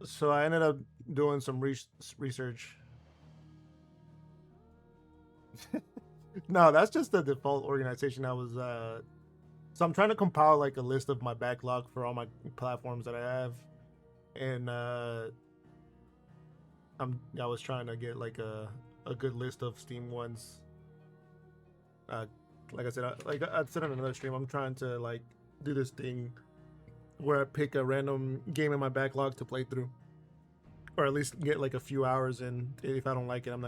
So I ended up doing some research. No, that's just the default organization. I was so I'm trying to compile like a list of my backlog for all my platforms that I have, and I was trying to get like a good list of Steam ones. Uh, like I said, I said on another stream, I'm trying to like do this thing where I pick a random game in my backlog to play through, or at least get like a few hours in. If I don't like it, I'm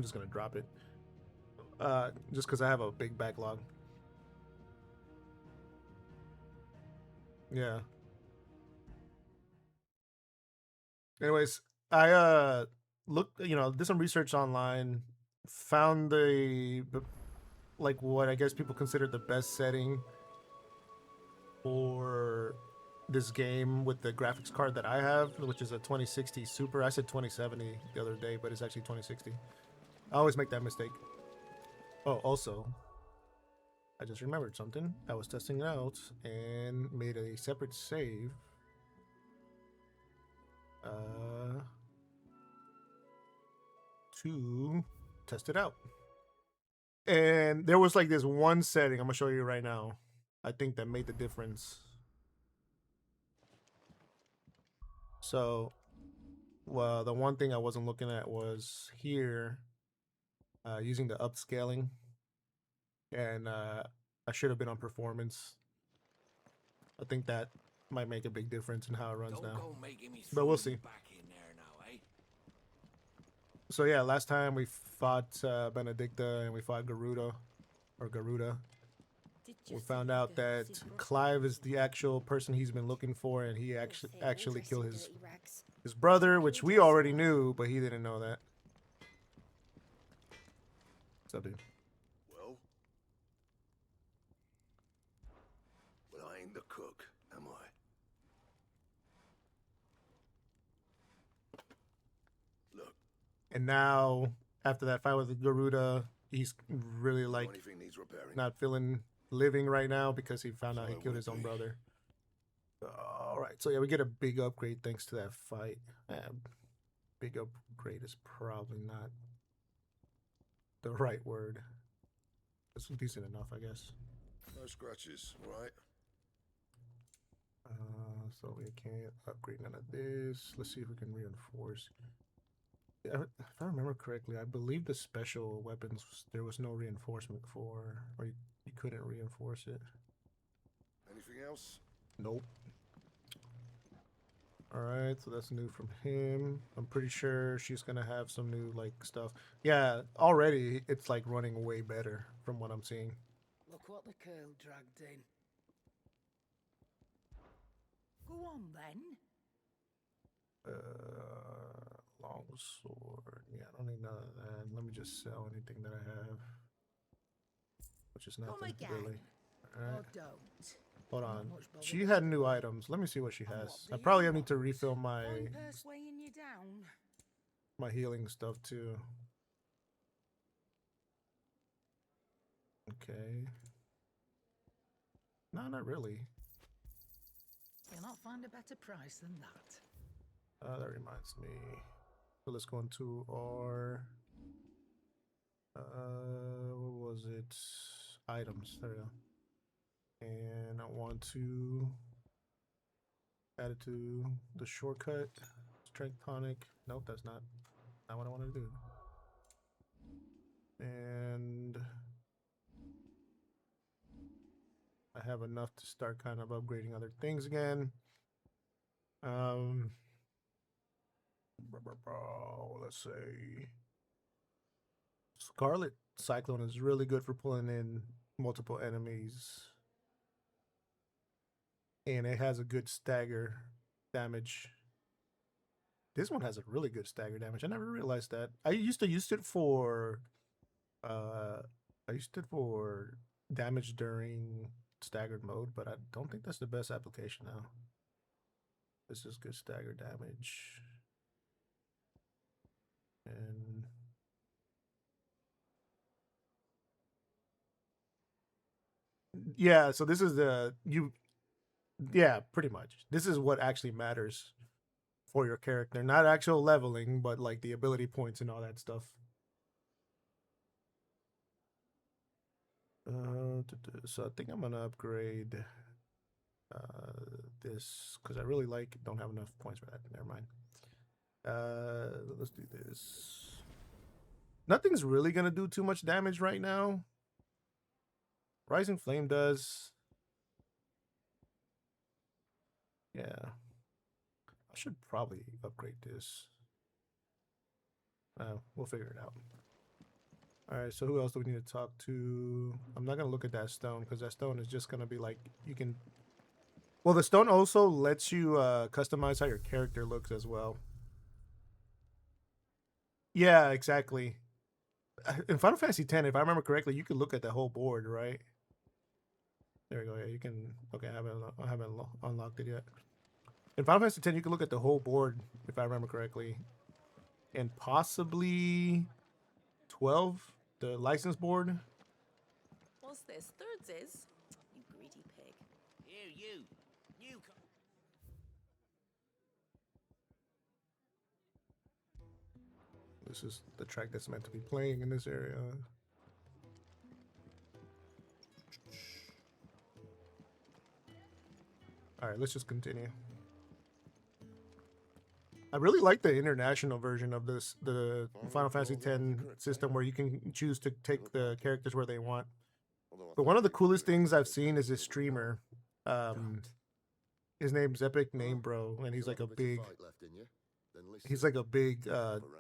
just gonna drop it. Just because I have a big backlog. Yeah. Anyways, I looked, did some research online, found like what I guess people consider the best setting for this game with the graphics card that I have, which is a 2060 Super. I said 2070 the other day, but it's actually 2060. I always make that mistake. Oh, also, I just remembered something. I was testing it out and made a separate save. Uh, to test it out. And there was like this one setting I'm gonna show you right now. I think that made the difference. So, well, the one thing I wasn't looking at was here, using the upscaling, and I should have been on performance. I think that might make a big difference in how it runs now. But we'll see. So yeah, last time we fought Benedicta and we fought Garuda, or Garuda. We found out that Clive is the actual person he's been looking for, and he actually killed his brother, which we already knew, but he didn't know that. What's up, dude? Well, I ain't the cook, am I? Look. And now, after that fight with Garuda, he's really like not feeling living right now because he found out he killed his own brother. All right, so yeah, we get a big upgrade thanks to that fight. Big upgrade is probably not the right word. It's decent enough, I guess. No scratches, right? So we can't upgrade none of this. Let's see if we can reinforce. If I remember correctly, I believe the special weapons there was no reinforcement for, or you couldn't reinforce it. Anything else? Nope. All right, so that's new from him. I'm pretty sure she's gonna have some new like stuff. Yeah, already it's like running way better from what I'm seeing. Look what the curl dragged in. Go on then. Long sword. Yeah, I don't need none of that. Let me just sell anything that I have, which is nothing really. All right. Or don't. Hold on. She had new items. Let me see what she has. I probably need to refill my weighing you down. my healing stuff too. Okay. No, not really. You'll not find a better price than that. That reminds me. So let's go into our what was it? Items. There we go. And I want to add it to the shortcut. Strength tonic. Nope, that's not what I want to do. And I have enough to start kind of upgrading other things again. Let's say Scarlet Cyclone is really good for pulling in multiple enemies, and it has a good stagger damage. This one has a really good stagger damage. I never realized that. I used to use it for damage during staggered mode, but I don't think that's the best application now. This is good stagger damage. And yeah, so this is yeah, pretty much. This is what actually matters for your character. Not actual leveling, but like the ability points and all that stuff. So I think I'm gonna upgrade this because I really don't have enough points for that. Never mind. Let's do this. Nothing's really gonna do too much damage right now. Rising Flame does. Yeah. I should probably upgrade this. We'll figure it out. Alright, so who else do we need to talk to? I'm not gonna look at that stone because that stone is just gonna be like you can. Well, the stone also lets you customize how your character looks as well. Yeah, exactly. In Final Fantasy X, if I remember correctly, you could look at the whole board, right? There we go. Yeah, you can. Okay, I haven't unlocked it yet. In Final Fantasy X, you can look at the whole board, if I remember correctly, and possibly 12, the license board. What's this? Thirds is? You greedy pig. You. This is the track that's meant to be playing in this area. All right, let's just continue. I really like the international version of this, the Final Fantasy X system, where you can choose to take the characters where they want. But one of the coolest things I've seen is this streamer. His name's Epic Name Bro, and he's like a big. He's like a big.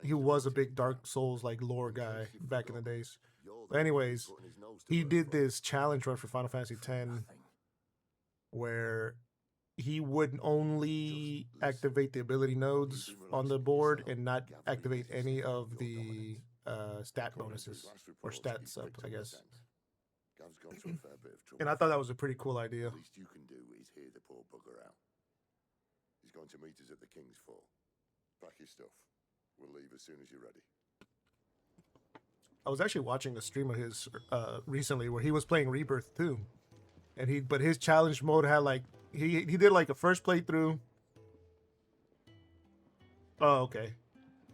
He was a big Dark Souls like lore guy back in the days. But anyways, he did this challenge run for Final Fantasy X, where he would only activate the ability nodes on the board and not activate any of the stat bonuses or stat subs, I guess. And I thought that was a pretty cool idea. The least you can do is hear the poor bugger out. He's going to meet us at the King's Fall. Pack your stuff. We'll leave as soon as you're ready. I was actually watching a stream of his recently where he was playing Rebirth too, and but his challenge mode had like he did like a first playthrough. Oh, okay.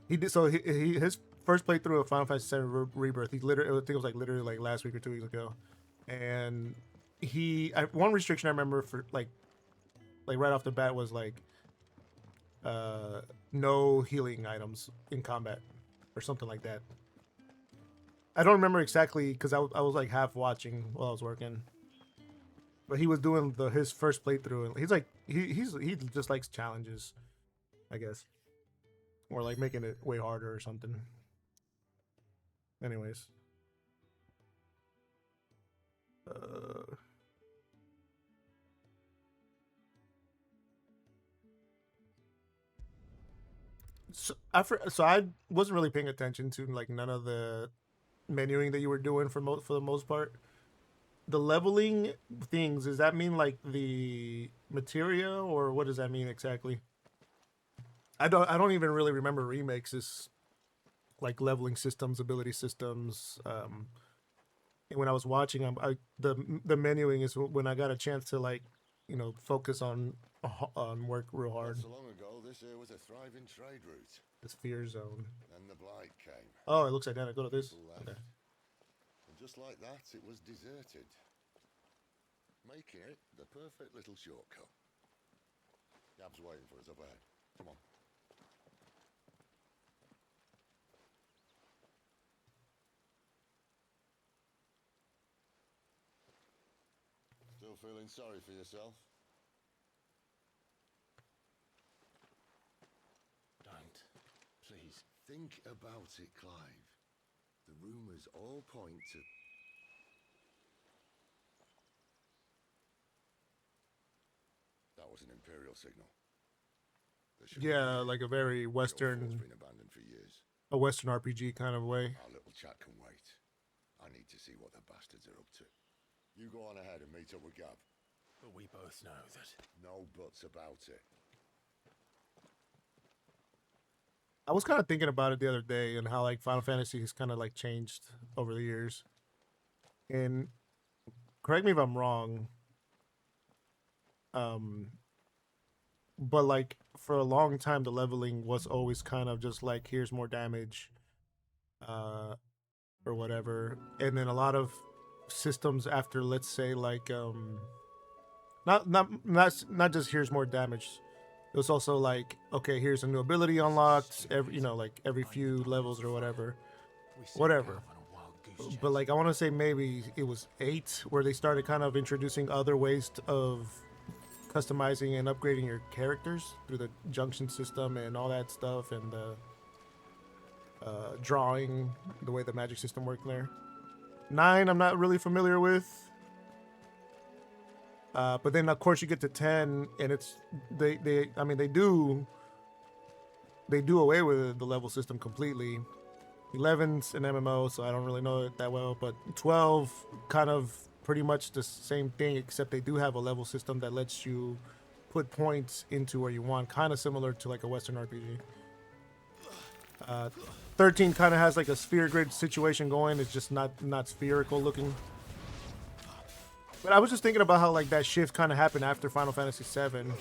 He did so his first playthrough of Final Fantasy VII Rebirth. He literally, I think it was literally like last week or 2 weeks ago, and one restriction I remember for like right off the bat was like no healing items in combat or something like that. I don't remember exactly because I was like half watching while I was working, but he was doing his first playthrough, and he's like he just likes challenges, I guess, or like making it way harder or something. Anyways, so I wasn't really paying attention to like none of the menuing that you were doing for the most part. The leveling things, does that mean like the materia, or what does that mean exactly? I don't even really remember remakes' like leveling systems, ability systems. And when I was watching them, the menuing is when I got a chance to like, focus on work real hard. Not so long ago, this here was a thriving trade route. This fear zone. Then the blight came. Oh, it looks identical to this. Left. Okay. And just like that, it was deserted, making it the perfect little shortcut. Gab's waiting for us up ahead. Come on. Still feeling sorry for yourself? Don't. Please. Think about it, Clive. The rumours all point to... That was an Imperial signal. Yeah, like a very Western, been abandoned for years. a Western RPG kind of way. Our little chat can wait. I need to see what the bastards are up to. You go on ahead and meet up with Gab. But we both know that. No buts about it. I was kind of thinking about it the other day and how like Final Fantasy has kind of like changed over the years. And correct me if I'm wrong. But like for a long time the leveling was always kind of just like here's more damage, or whatever, and then a lot of systems after, let's say, like not just here's more damage. It was also like, okay, here's a new ability unlocked every, like every few levels or whatever. We set Whatever. out on a wild goose chase. But like I want to say maybe it was 8 where they started kind of introducing other ways of customizing and upgrading your characters through the junction system and all that stuff, and the drawing, the way the magic system worked there. 9 I'm not really familiar with. But then of course you get to 10 and it's they do away with the level system completely. 11's an MMO, so I don't really know it that well, but 12 kind of pretty much the same thing, except they do have a level system that lets you put points into where you want, kind of similar to like a Western RPG. 13 kind of has like a sphere grid situation going. It's just not spherical looking. But I was just thinking about how like that shift kind of happened after Final Fantasy VII.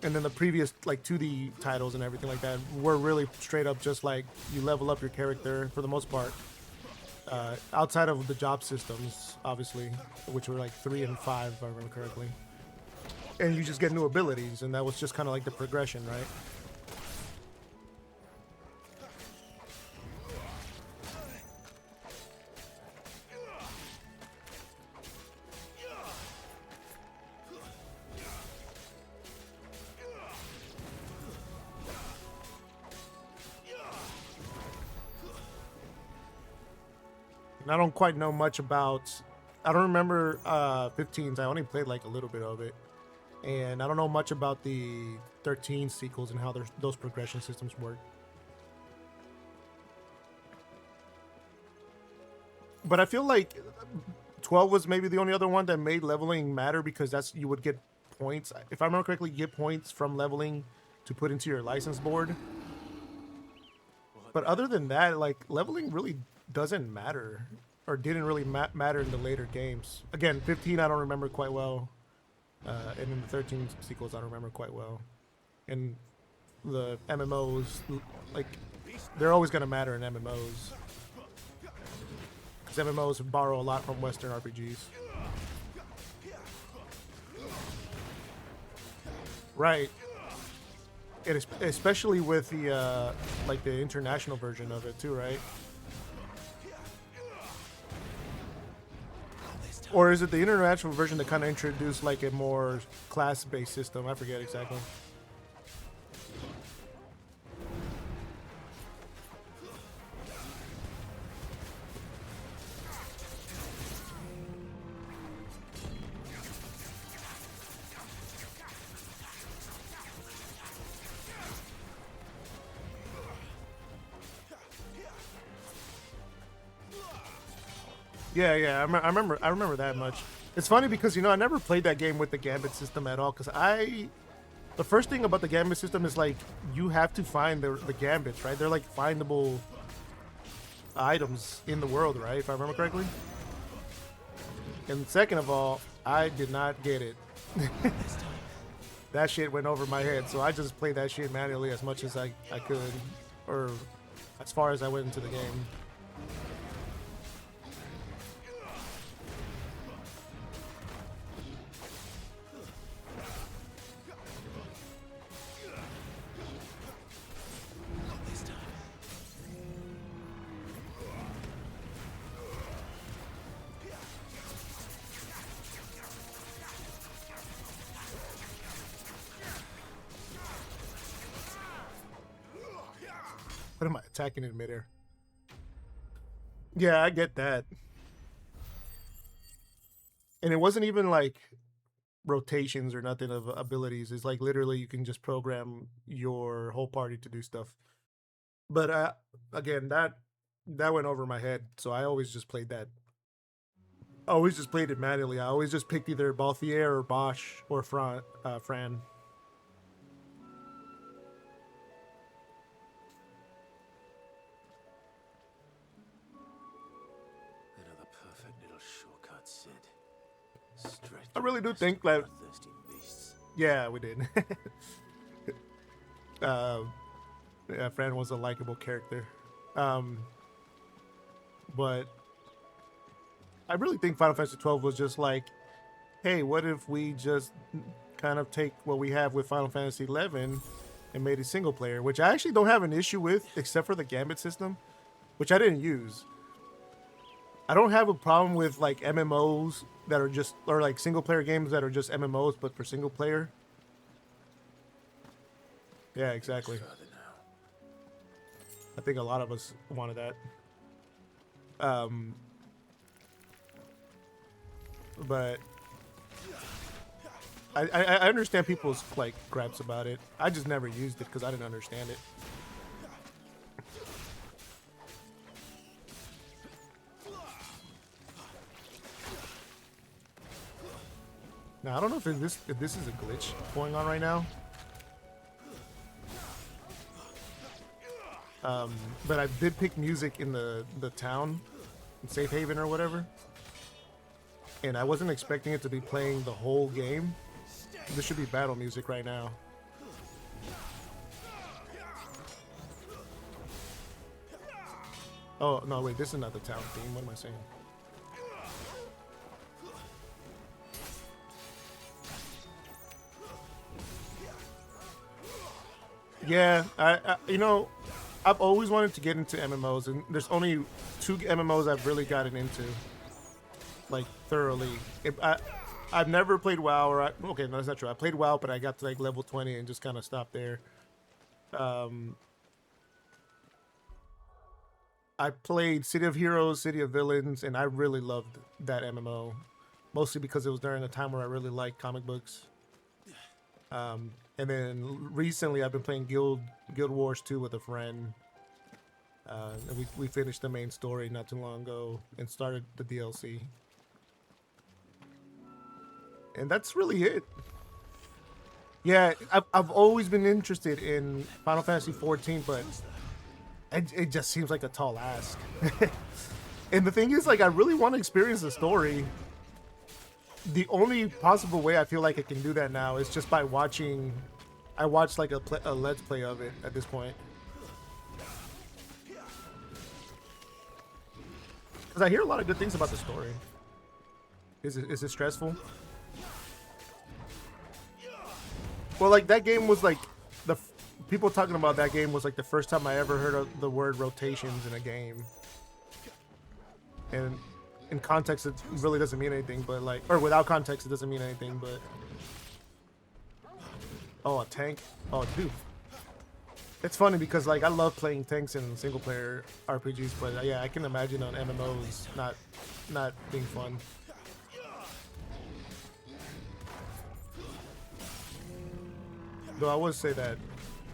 And then the previous like 2D titles and everything like that were really straight up just like you level up your character for the most part. Outside of the job systems, obviously, which were like 3 and 5 if I remember correctly. And you just get new abilities, and that was just kind of like the progression, right? And I don't quite know much about. I don't remember 15s. I only played like a little bit of it, and I don't know much about the 13 sequels and how those progression systems work. But I feel like 12 was maybe the only other one that made leveling matter, because that's you would get points. If I remember correctly, you get points from leveling to put into your license board. But other than that, like leveling really doesn't matter, or didn't really matter in the later games. Again, 15 I don't remember quite well, and in the 13 sequels I don't remember quite well. And the MMOs, like they're always gonna matter in MMOs, because MMOs borrow a lot from Western RPGs. Right. And especially with the like the international version of it too, right? Or is it the international version that kind of introduced like a more class-based system? I forget exactly. Yeah, I remember that much. It's funny because, I never played that game with the Gambit system at all, because the first thing about the Gambit system is like you have to find the Gambits, right? They're like findable items in the world, right? If I remember correctly. And second of all, I did not get it. That shit went over my head, so I just played that shit manually as much as I could, or as far as I went into the game. What am I attacking in midair? Yeah, I get that. And it wasn't even like rotations or nothing of abilities. It's like literally you can just program your whole party to do stuff. But again, that went over my head, so I always just played that. I always just played it manually. I always just picked either Balthier or Bosch or Fran. Another perfect little shortcut, Sid. Straight I really do to think the that bloodthirsty beasts. Yeah, we did. Yeah, Fran was a likable character. Um, but I really think Final Fantasy 12 was just like, hey, what if we just kind of take what we have with Final Fantasy 11 and made it single player, which I actually don't have an issue with, except for the Gambit system, which I didn't use. I don't have a problem with like MMOs that are just, or like single player games that are just MMOs, but for single player. Yeah, exactly. Further now. I think a lot of us wanted that. But I understand people's like gripes about it. I just never used it because I didn't understand it. Now I don't know if this is a glitch going on right now. But I did pick music in the town, in Safe Haven or whatever, and I wasn't expecting it to be playing the whole game. This should be battle music right now. Oh no, wait, this is not the town theme. What am I saying? Yeah, I you know, I've always wanted to get into MMOs, and there's only 2 MMOs I've really gotten into, like thoroughly. I've never played WoW, or okay, no, that's not true. I played WoW, but I got to like level 20 and just kind of stopped there. I played City of Heroes, City of Villains, and I really loved that MMO, mostly because it was during a time where I really liked comic books. And then recently I've been playing Guild Wars 2 with a friend. And we finished the main story not too long ago and started the DLC. And that's really it. Yeah, I've always been interested in Final Fantasy 14, but it just seems like a tall ask. And the thing is, like, I really want to experience the story. The only possible way I feel like I can do that now is just by watching. I watched like a let's play of it at this point, because I hear a lot of good things about the story. Is it stressful? Well, like that game was like people talking about that game was like the first time I ever heard of the word rotations in a game, and in context it really doesn't mean anything, but like, or without context it doesn't mean anything, but oh, a tank. Oh, dude, it's funny because like I love playing tanks in single player RPGs, but yeah, I can imagine on MMOs not being fun. Though I would say that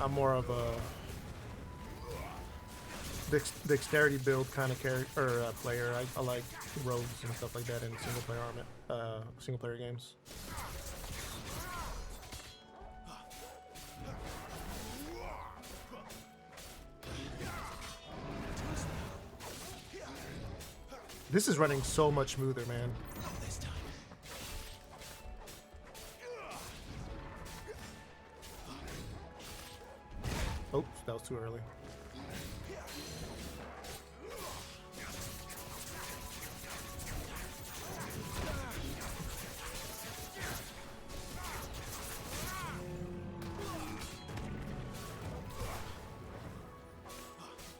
I'm more of a dexterity build kind of character or player. I like rogues and stuff like that in single player games. This is running so much smoother, man. Oops, that was too early.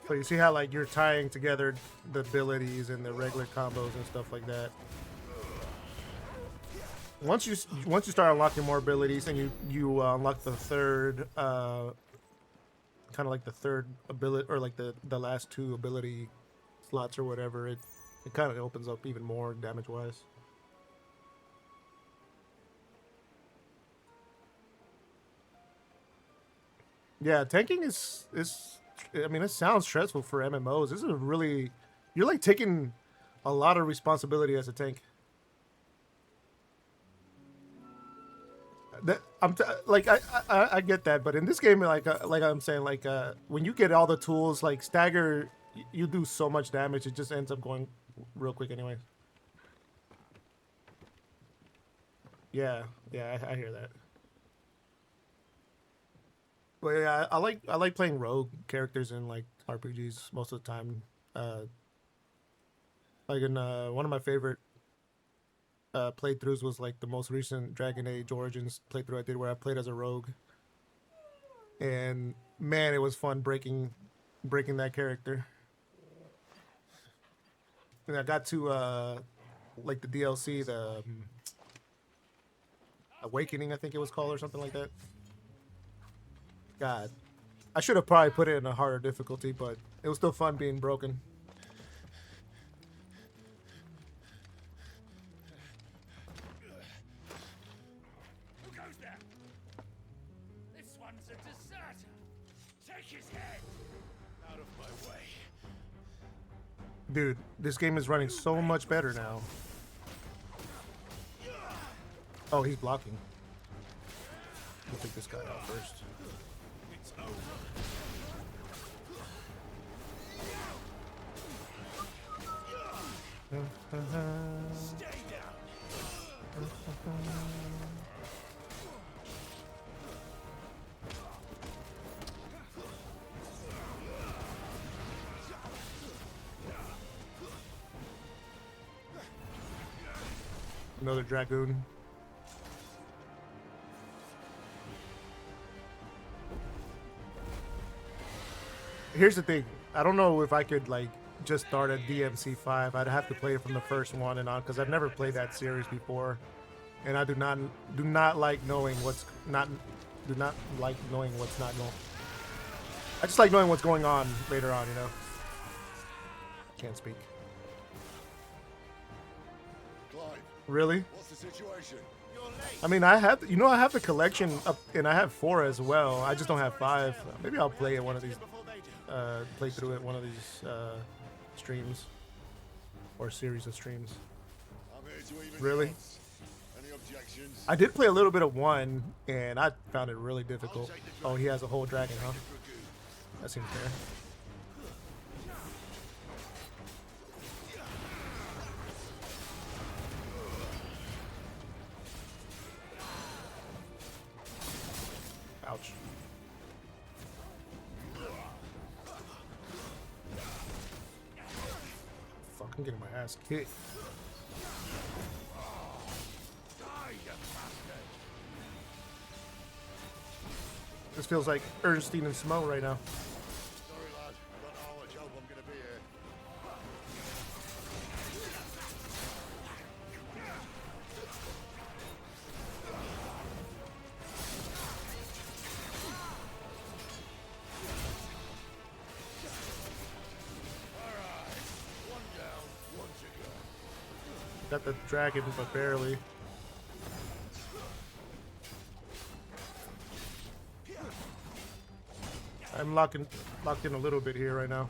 So you see how like you're tying together the abilities and the regular combos and stuff like that. Once you start unlocking more abilities and you unlock the third kind of like the third ability, or like the last 2 ability slots or whatever, it kind of opens up even more damage wise. Yeah, tanking is I mean, it sounds stressful for MMOs. This is really, you're like taking a lot of responsibility as a tank. That I get that, but in this game, like I'm saying, like when you get all the tools, like stagger, you do so much damage. It just ends up going real quick, anyways. Yeah, I hear that. But yeah, I like playing rogue characters in like RPGs most of the time. Like in one of my favorite playthroughs was like the most recent Dragon Age Origins playthrough I did where I played as a rogue, and man, it was fun breaking that character. And I got to like the DLC, the Awakening, I think it was called, or something like that. God, I should have probably put it in a harder difficulty, but it was still fun being broken. Who goes there? This one's a deserter. Take his head. Out of my way. Dude, this game is running so much better now. Oh, he's blocking. We'll take this guy out first. It's over. Stay down. Another Dragoon. Here's the thing. I don't know if I could like just start at DMC5. I'd have to play it from the first one and on because I've never played that series before, and I do not like knowing what's not going. I just like knowing what's going on later on. You know. Can't speak. Clive, Really? what's the situation? I mean, I have the collection up, and I have 4 as well. I just don't have 5. Maybe I'll play it one of these, play through it one of these streams, or series of streams. I'm here to even Really? odds. Any objections? I did play a little bit of 1, and I found it really difficult. Oh, he has a whole dragon, huh? That seems fair. Ouch. Fuck, I'm getting my ass kicked. This feels like Ernestine and Smo right now. Sorry, lad. Don't know how much help I'm gonna be here. One down, one to go. Got the dragon, but barely. I'm locked in a little bit here right now.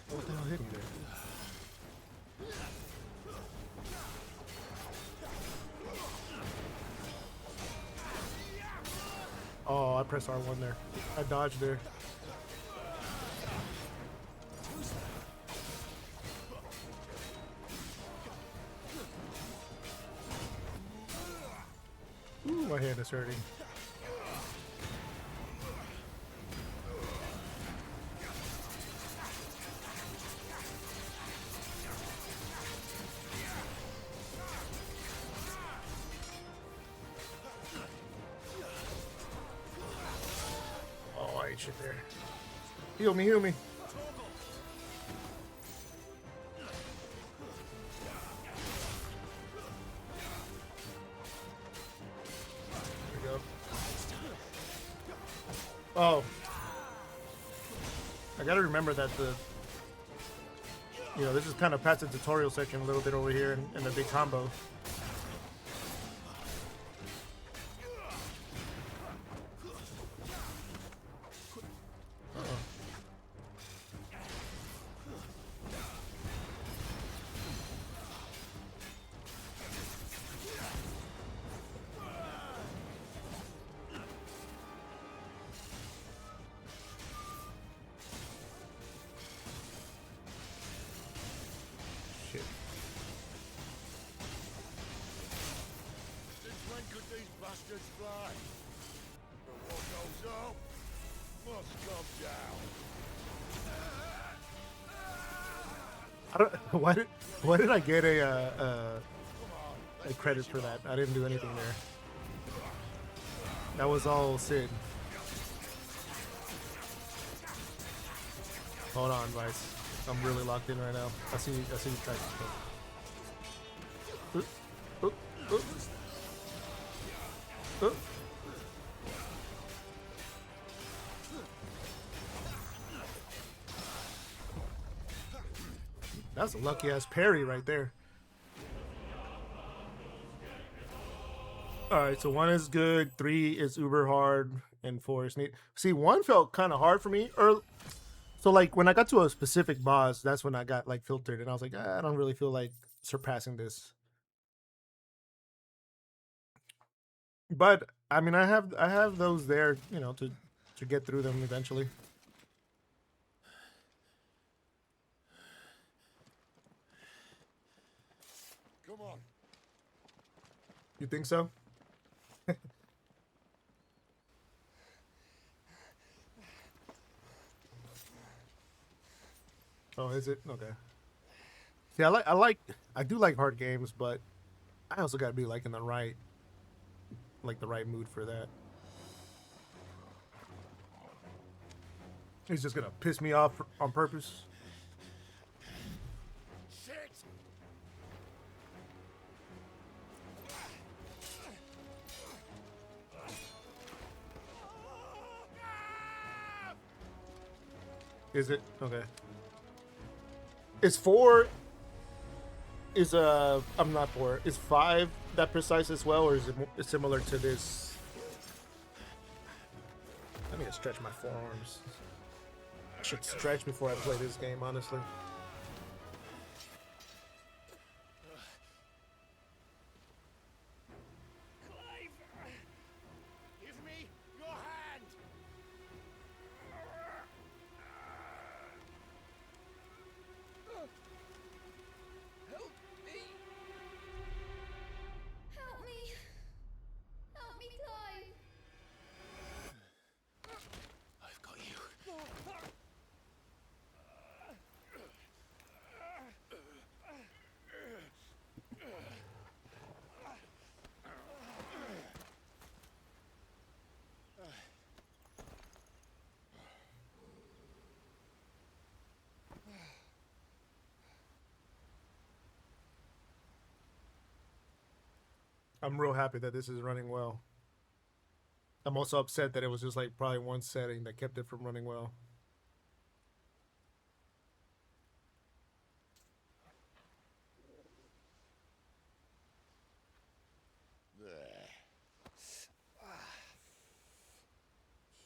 What the hell hit me there? Oh, I pressed R1 there. I dodged there. Ooh, my hand is hurting. Oh, I ate shit there. Heal me, heal me. There we go. Oh. I gotta remember that this is kind of past the tutorial section a little bit over here in the big combo. Shit. must come down. I don't. Why did I get a credit for that? I didn't do anything there. That was all Sid. Hold on, Vice. I'm really locked in right now. I see you trying to. That's a lucky ass parry right there. Alright, so 1 is good, 3 is uber hard, and 4 is neat. See, 1 felt kind of hard for me. So, like, when I got to a specific boss, that's when I got, like, filtered. And I was like, I don't really feel like surpassing this. But, I mean, I have those there, you know, to get through them eventually. Come on. You think so? Oh, is it? Okay. See, I do like hard games, but I also gotta be like in the right mood for that. He's just gonna piss me off on purpose. Shit! Is it? Okay. Is 4 is I'm not 4. Is 5 that precise as well, or is it similar to this? I need to stretch my forearms. I should stretch before I play this game, honestly. Clive! Give me your hand! Help me! Help me! Help me, Clive! I've got you. I'm real happy that this is running well. I'm also upset that it was just like probably one setting that kept it from running well. There.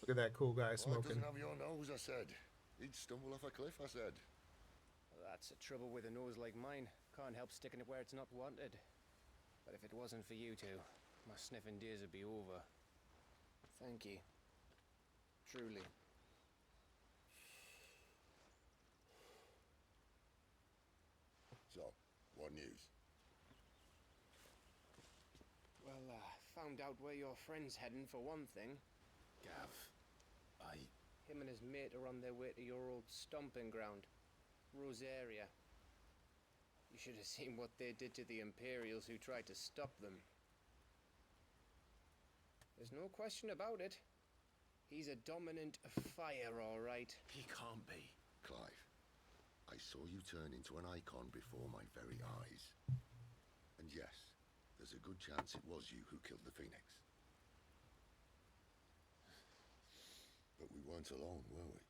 Look at that cool guy Why smoking. doesn't have your nose, I said. He'd stumble off a cliff, I said. That's the trouble with a nose like mine. Can't help sticking it where it's not wanted. But if it wasn't for you two, my sniffing days would be over. Thank you. Truly. So, what news? Well, found out where your friend's heading for one thing. Gav, Him and his mate are on their way to your old stomping ground, Rosaria. You should have seen what they did to the Imperials who tried to stop them. There's no question about it. He's a dominant fire, all right. he can't be. Clive, I saw you turn into an icon before my very eyes. And yes, there's a good chance it was you who killed the Phoenix. But we weren't alone, were we?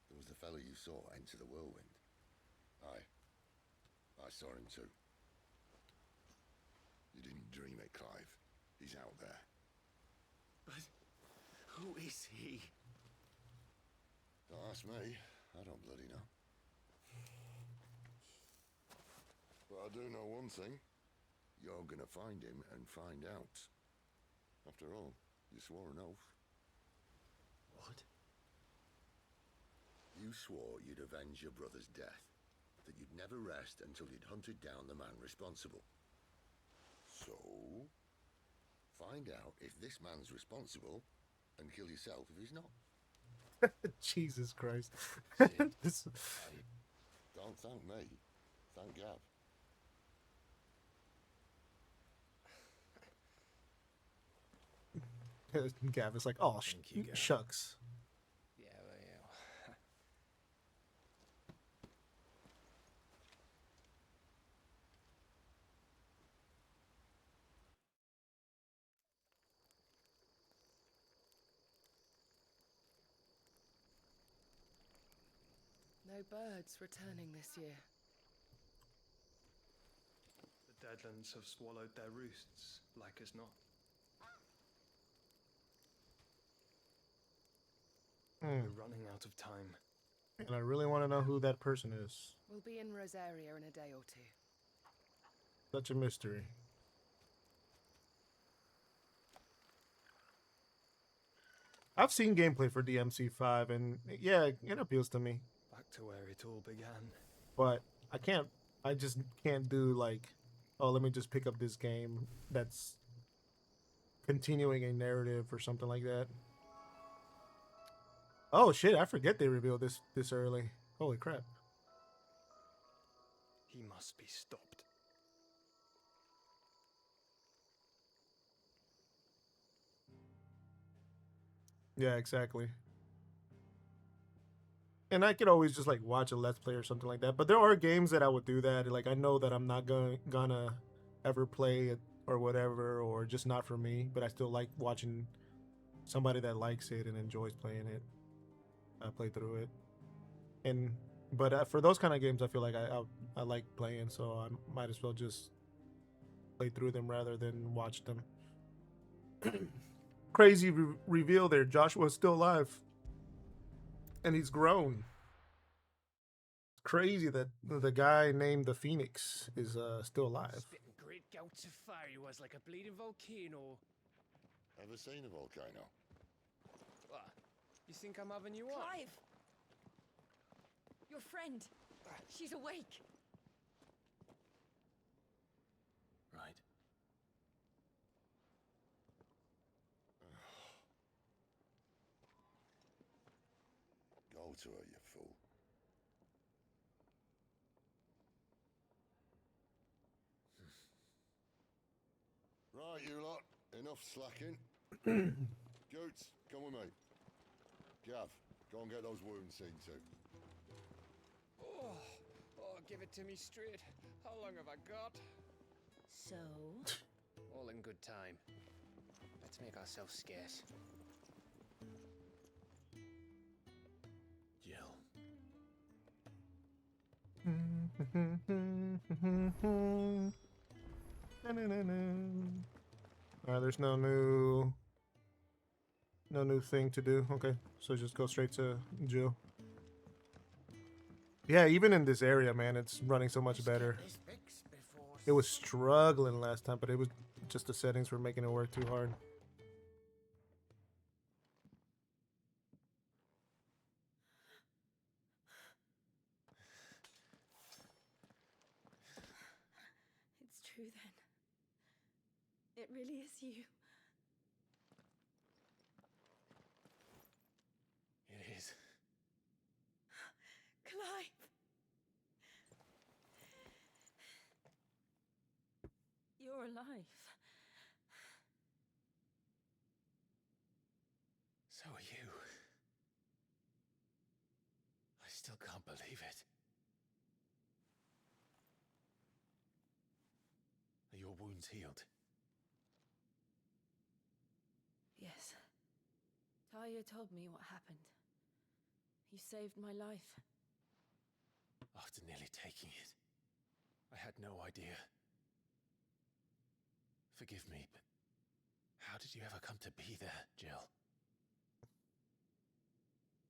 There was the fellow you saw enter the whirlwind. I saw him too. You didn't dream it, Clive. He's out there. But who is he? Don't ask me. I don't bloody know. But I do know one thing. You're gonna find him and find out. After all, you swore an oath. What? You swore you'd avenge your brother's death. That you'd never rest until you'd hunted down the man responsible. So, find out if this man's responsible and kill yourself if he's not. Jesus Christ. Sid. This- Don't thank me. Thank Gav. Gav is like, oh, Thank you, Gav. shucks. Yeah, well, yeah. No birds returning this year. The Deadlands have swallowed their roosts, like as not. Hmm. We're running out of time. And I really want to know who that person is. We'll be in Rosaria in a day or two. Such a mystery. I've seen gameplay for DMC5, and yeah, it appeals to me. Back to where it all began. But I just can't do like, oh, let me just pick up this game that's continuing a narrative or something like that. Oh shit, I forget they revealed this early. Holy crap. He must be stopped. Yeah, exactly. And I could always just like watch a let's play or something like that. But there are games that I would do that. Like I know that I'm not gonna ever play it or whatever, or just not for me. But I still like watching somebody that likes it and enjoys playing it. Play through it. But for those kind of games, I feel like I like playing, so I might as well just play through them rather than watch them. Crazy reveal there. Joshua's still alive. And he's grown. Crazy that the guy named the Phoenix is still alive. Spitting great gouts of fire he was like a bleeding volcano. Ever seen a volcano? What? You think I'm having you on? Clive! Your friend. She's awake. Right. Go to her, you fool. Right, you lot. Enough slacking. Goots, come with me. Gav, go and get those wounds seen to. Oh, give it to me straight. How long have I got? So? All in good time. Let's make ourselves scarce. Jill. There's no new thing to do. Okay, so just go straight to Jill. Yeah, even in this area, man, it's running so much better. It was struggling last time, but it was just the settings were making it work too hard. It's true then. It really is you. It is. Clive! You're alive. So are you. I still can't believe it. Are your wounds healed? Yes. Talia told me what happened. You saved my life. After nearly taking it, I had no idea. Forgive me, but how did you ever come to be there, Jill?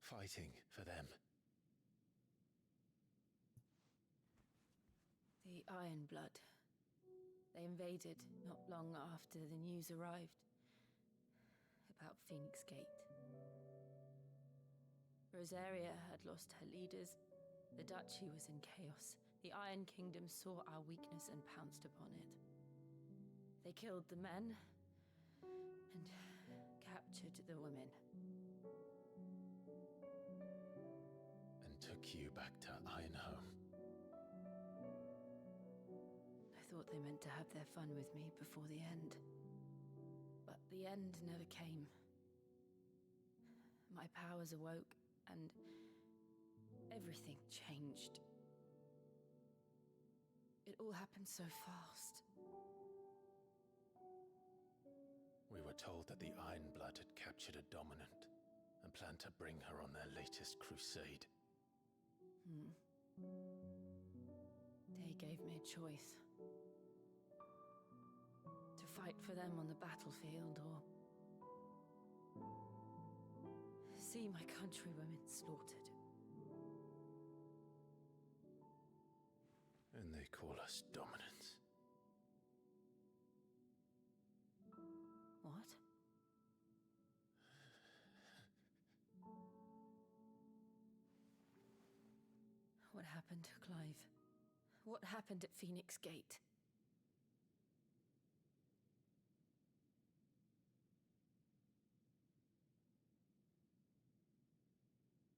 Fighting for them. The Iron Blood. They invaded not long after the news arrived about Phoenix Gate. Rosaria had lost her leaders. The Duchy was in chaos. The Iron Kingdom saw our weakness and pounced upon it. They killed the men and captured the women. take you back to Ironhome. I thought they meant to have their fun with me before the end. But the end never came. My powers awoke, and everything changed. It all happened so fast. We were told that the Ironblood had captured a dominant and planned to bring her on their latest crusade. They gave me a choice. To fight for them on the battlefield, or see my countrywomen slaughtered. And they call us dominants. What? What happened, Clive? What happened at Phoenix Gate?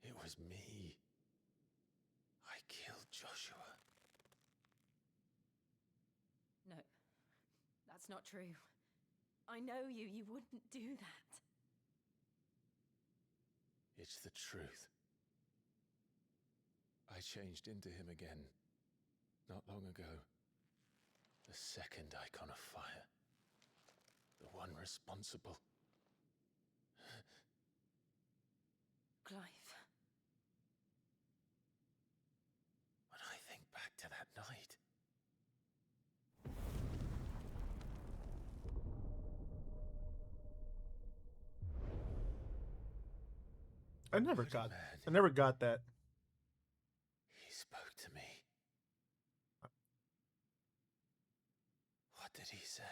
It was me. I killed Joshua. No, that's not true. I know you. You wouldn't do that. It's the truth. I changed into him again, not long ago. The second icon of fire. The one responsible. Clive. When I think back to that night, I never got that. he spoke to me. What did he say?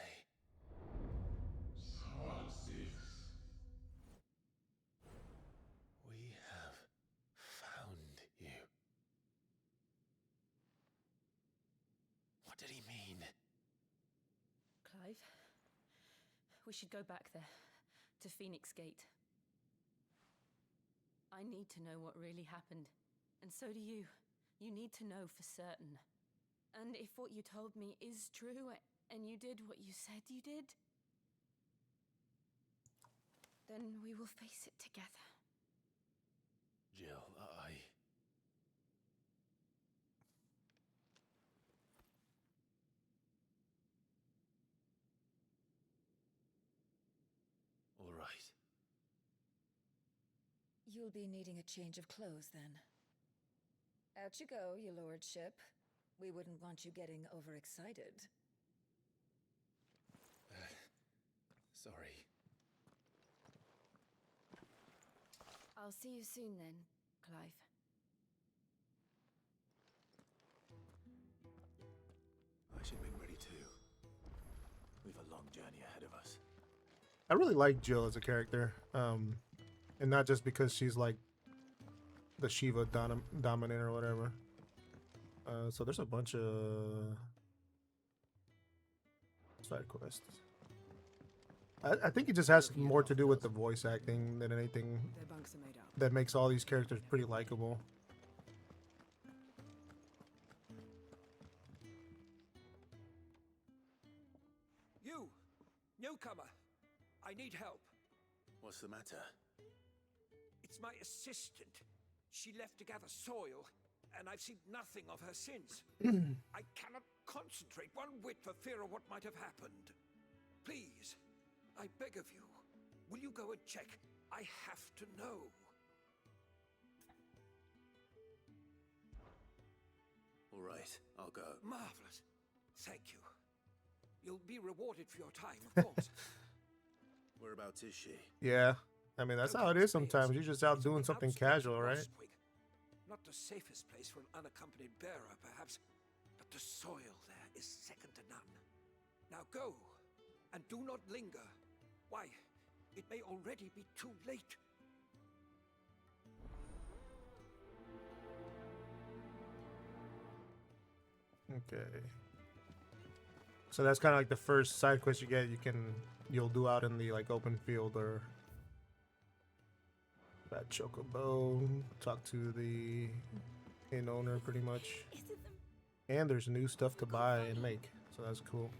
We have found you. What did he mean? Clive, we should go back there, to Phoenix Gate. I need to know what really happened, and so do you. You need to know for certain. And if what you told me is true, and you did what you said you did, then we will face it together. Jill, all right. You'll be needing a change of clothes then. Out you go, your lordship. We wouldn't want you getting overexcited. Sorry. I'll see you soon then, Clive. I should make ready too. We've a long journey ahead of us. I really like Jill as a character, and not just because she's like the Shiva dominant or whatever. So there's a bunch of side quests. I think it just has more to do with the voice acting than anything Their bunks are made up. that makes all these characters pretty likable. You! Newcomer! I need help. What's the matter? It's my assistant. She left to gather soil, and I've seen nothing of her since. I cannot concentrate one whit for fear of what might have happened. Please, I beg of you, will you go and check? I have to know. All right, I'll go. Marvelous. Thank you. You'll be rewarded for your time, of course. Whereabouts is she? Yeah, I mean that's how it is sometimes. You're just out doing something casual, right? Not the safest place for an unaccompanied bearer, perhaps, but the soil there is second to none. Now go, and do not linger. Why, it may already be too late. Okay. So that's kind of like the first side quest you get. You'll do out in the like open field or that chocobo. Talk to the in owner pretty much. And there's new stuff to buy and make, so that's cool.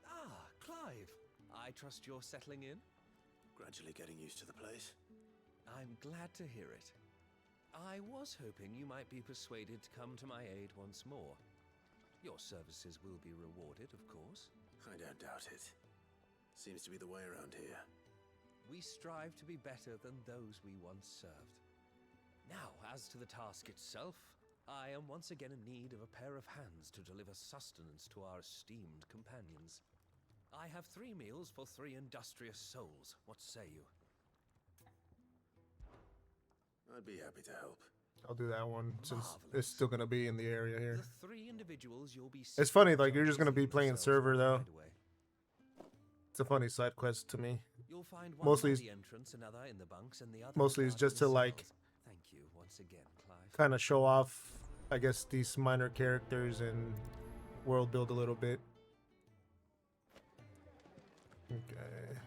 Ah, Clive. I trust you're settling in? Gradually getting used to the place. I'm glad to hear it. I was hoping you might be persuaded to come to my aid once more. Your services will be rewarded, of course. I don't doubt it. Seems to be the way around here. We strive to be better than those we once served. Now, as to the task itself, I am once again in need of a pair of hands to deliver sustenance to our esteemed companions. I have 3 meals for 3 industrious souls. What say you? I'd be happy to help. I'll do that one since Marvelous. it's still gonna be in the area here. The 3 individuals you'll be It's funny, seeking like you're just gonna be to playing themselves server though. right away. It's a funny side quest to me. You'll find one Mostly by it's- the entrance, another in the bunks, and the other Mostly it's guarding just the to like cells. Thank you once again, Clive. kind of show off, I guess, these minor characters and world build a little bit. Okay.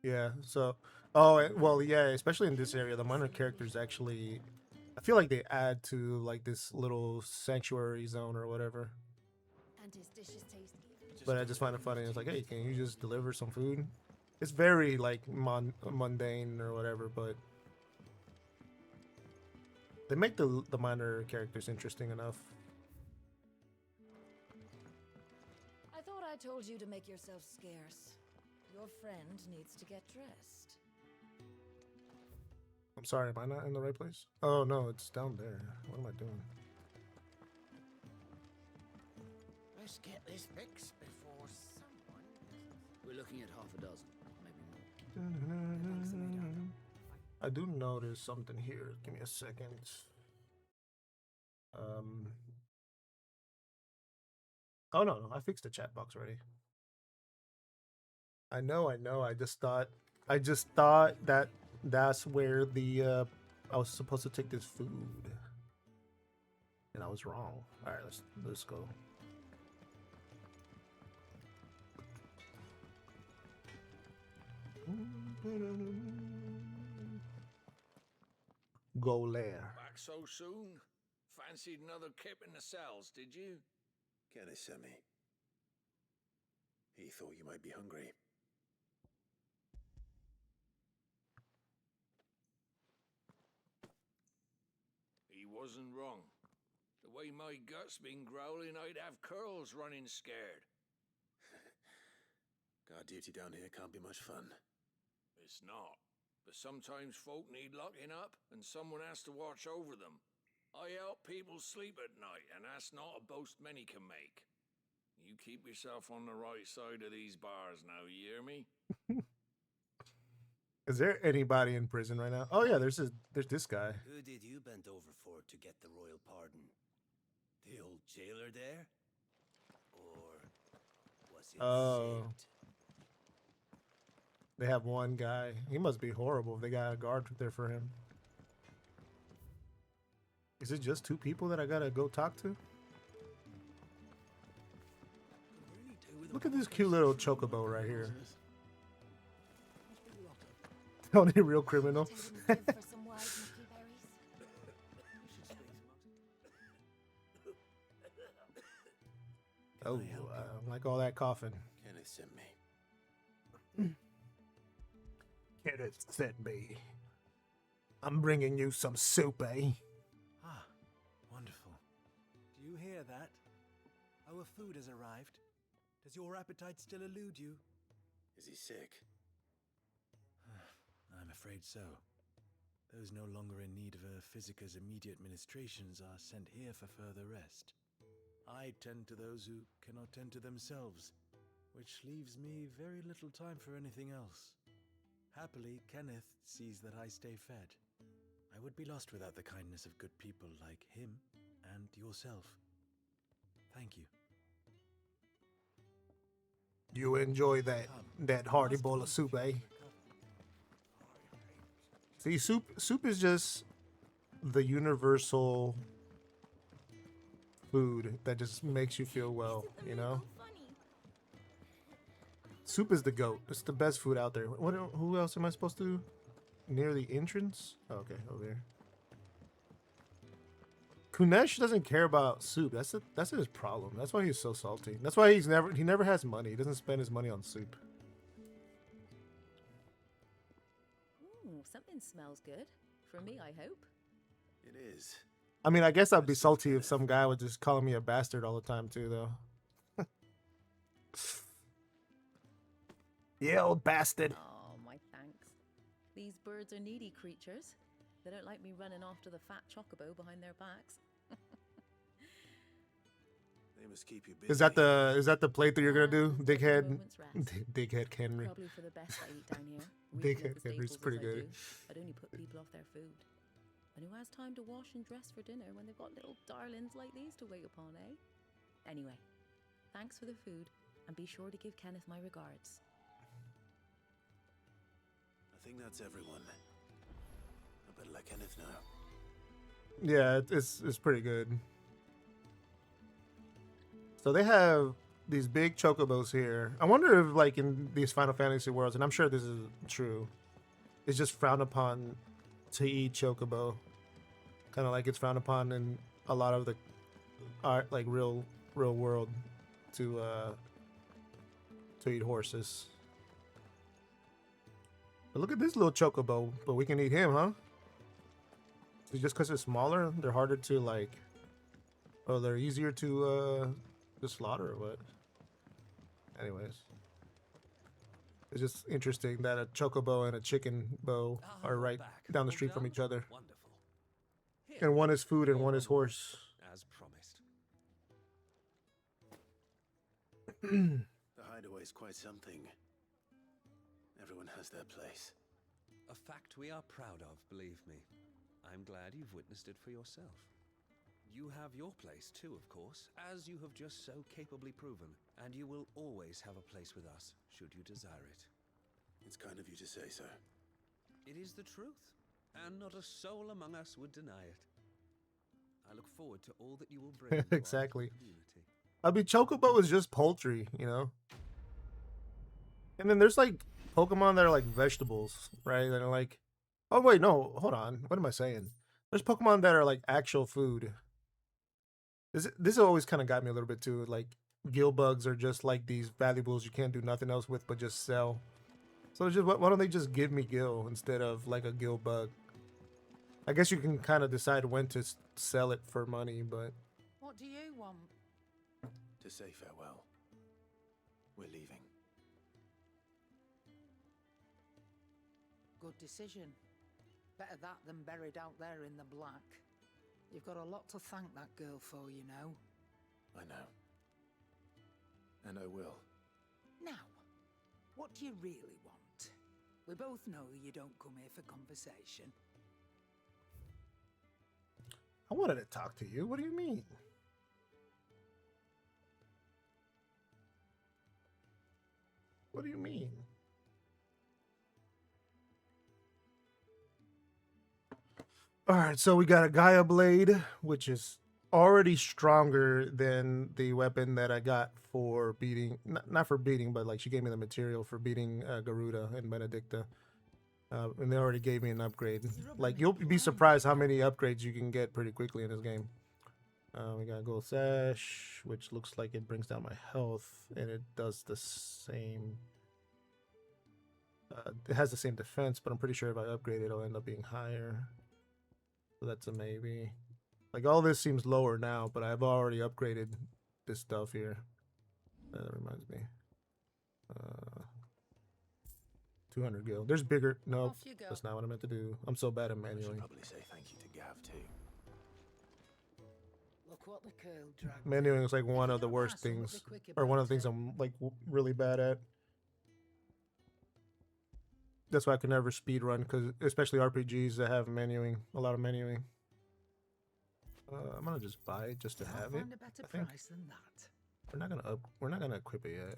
Yeah. So, well, yeah. Especially in this area, the minor characters actually, I feel like they add to like this little sanctuary zone or whatever. And his dishes taste even. But I just find it funny. It's like, hey, can you just deliver some food? It's very like mundane or whatever, but they make the minor characters interesting enough. I thought I told you to make yourself scarce. Your friend needs to get dressed. I'm sorry, am I not in the right place? Oh no, it's down there. What am I doing? Let's get this fixed before someone... We're looking at half a dozen, maybe more. I do notice something here. Give me a second. Oh no, I fixed the chat box already. I know. I just thought that that's where the I was supposed to take this food, and I was wrong. All right, let's go. Go there. Back so soon? Fancied another kip in the cells, did you? Kenneth sent me. He thought you might be hungry. He wasn't wrong. The way my gut's been growling, I'd have curls running scared. Guard duty down here can't be much fun. It's not. But sometimes folk need locking up, and someone has to watch over them. I help people sleep at night, and that's not a boast many can make. You keep yourself on the right side of these bars now, you hear me? Is there anybody in prison right now? Oh yeah, there's this guy. Who did you bend over for to get the royal pardon? The old jailer there? Or was it Oh. Sid? They have one guy. He must be horrible if they got a guard there for him. Is it just 2 people that I gotta go talk to? Look at this cute little chocobo right here. The only real criminal. For some wise mucky berries? Oh, I like all that coughing. Kenneth sent me. Kenneth sent me. I'm bringing you some soup, eh? Ah, wonderful. Do you hear that? Our food has arrived. Does your appetite still elude you? Is he sick? I'm afraid so. Those no longer in need of a physicker's immediate ministrations are sent here for further rest. I tend to those who cannot tend to themselves, which leaves me very little time for anything else. Happily, Kenneth sees that I stay fed. I would be lost without the kindness of good people like him and yourself. Thank you. You enjoy that hearty bowl of soup, eh? See, soup is just the universal food that just makes you feel well, you know? Soup is the GOAT. It's the best food out there. Who else am I supposed to near the entrance. Oh, okay, over here. Kunesh doesn't care about soup. That's his problem. That's why he's so salty. That's why he never has money. He doesn't spend his money on soup. Ooh, something smells good. For me, I hope. It is. I mean, I guess I'd be salty if some guy would just call me a bastard all the time too, though. Yeah, old bastard. Oh, my thanks. These birds are needy creatures. They don't like me running after the fat chocobo behind their backs. They must keep you busy. Is that the playthrough you're gonna do, Dickhead? Moment's rest. Dickhead Henry. Probably for the best I eat down here. Dickhead Henry's pretty good. I'd only put people off their food. And who has time to wash and dress for dinner when they've got little darlings like these to wait upon, eh? Anyway, thanks for the food, and be sure to give Kenneth my regards. I think that's everyone. I better let Kenneth know. Yeah, it's pretty good. So they have these big chocobos here. I wonder if, like, in these Final Fantasy worlds, and I'm sure this is true, it's just frowned upon to eat chocobo. Kind of like it's frowned upon in a lot of the art, like real world, to eat horses. But look at this little chocobo. But we can eat him, huh? So just because they're smaller, they're harder to, like, or they're easier to slaughter or what? Anyways, it's just interesting that a chocobo and a chicken bow are right down the street from each other. Wonderful. And one is food and one is horse. As promised. The hideaway's quite something. Everyone has their place. A fact we are proud of, believe me. I'm glad you've witnessed it for yourself. You have your place too, of course, as you have just so capably proven, and you will always have a place with us, should you desire it. It's kind of you to say so. It is the truth, and not a soul among us would deny it. I look forward to all that you will bring to Exactly. our community. I mean, chocobo is just poultry, you know? And then there's, like, Pokemon that are, like, vegetables, right? That are, like... Oh, wait, no. Hold on. What am I saying? There's Pokemon that are, like, actual food. This always kind of got me a little bit, too. Like, gill bugs are just, like, these valuables you can't do nothing else with but just sell. So it's just, why don't they just give me gill instead of, like, a gill bug? I guess you can kind of decide when to sell it for money, but... What do you want? To say farewell. We're leaving. Good decision. Better that than buried out there in the black. You've got a lot to thank that girl for, you know. I know. And I will. Now, what do you really want? We both know you don't come here for conversation. I wanted to talk to you. What do you mean? What do you mean? Alright, so we got a Gaia Blade, which is already stronger than the weapon that I got for beating, not for beating, but like she gave me the material for beating Garuda and Benedicta. And they already gave me an upgrade. Like, you'll be surprised how many upgrades you can get pretty quickly in this game. We got Gold Sash, which looks like it brings down my health, and it does the same. It has the same defense, but I'm pretty sure if I upgrade it, it'll end up being higher. So that's a maybe. Like, all this seems lower now, but I've already upgraded this stuff here. That reminds me. 200 gil. There's bigger. Nope, Off you go. that's not what I meant to do. I'm so bad at I should manuing. probably say thank you to Gav too. Look what the curl dragged. Manuing is like one of the worst things, or one of the things I'm like really bad at. That's why I can never speed run, because especially RPGs that have menuing, a lot of menuing. I'm gonna just buy it just to have it. Find a better I think. price than that. We're not gonna equip it yet.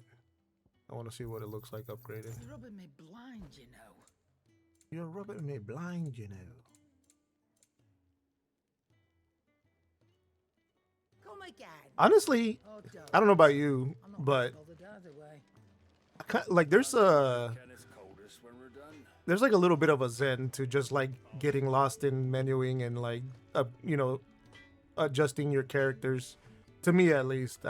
I want to see what it looks like upgraded. You're rubbing me blind, you know. You're rubbing me blind, you know. Come again. Honestly, Oh, don't. I don't know about you, I'm not but bothered either way. like there's a Kenneth's coldest when we're done. there's like a little bit of a zen to just like getting lost in menuing and like you know, adjusting your characters. To me, at least,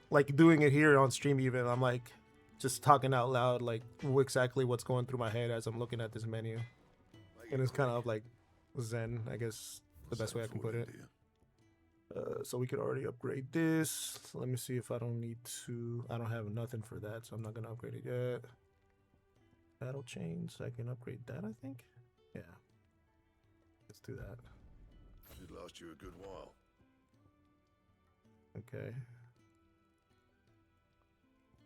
like doing it here on stream, even I'm like just talking out loud, like exactly what's going through my head as I'm looking at this menu, and it's kind of like zen, I guess, the best way I can put it. So we could already upgrade this. Let me see if I don't need to. I don't have nothing for that, so I'm not gonna upgrade it yet. Battle chains, I can upgrade that, I think. Yeah, let's do that. Should last you a good while. Okay.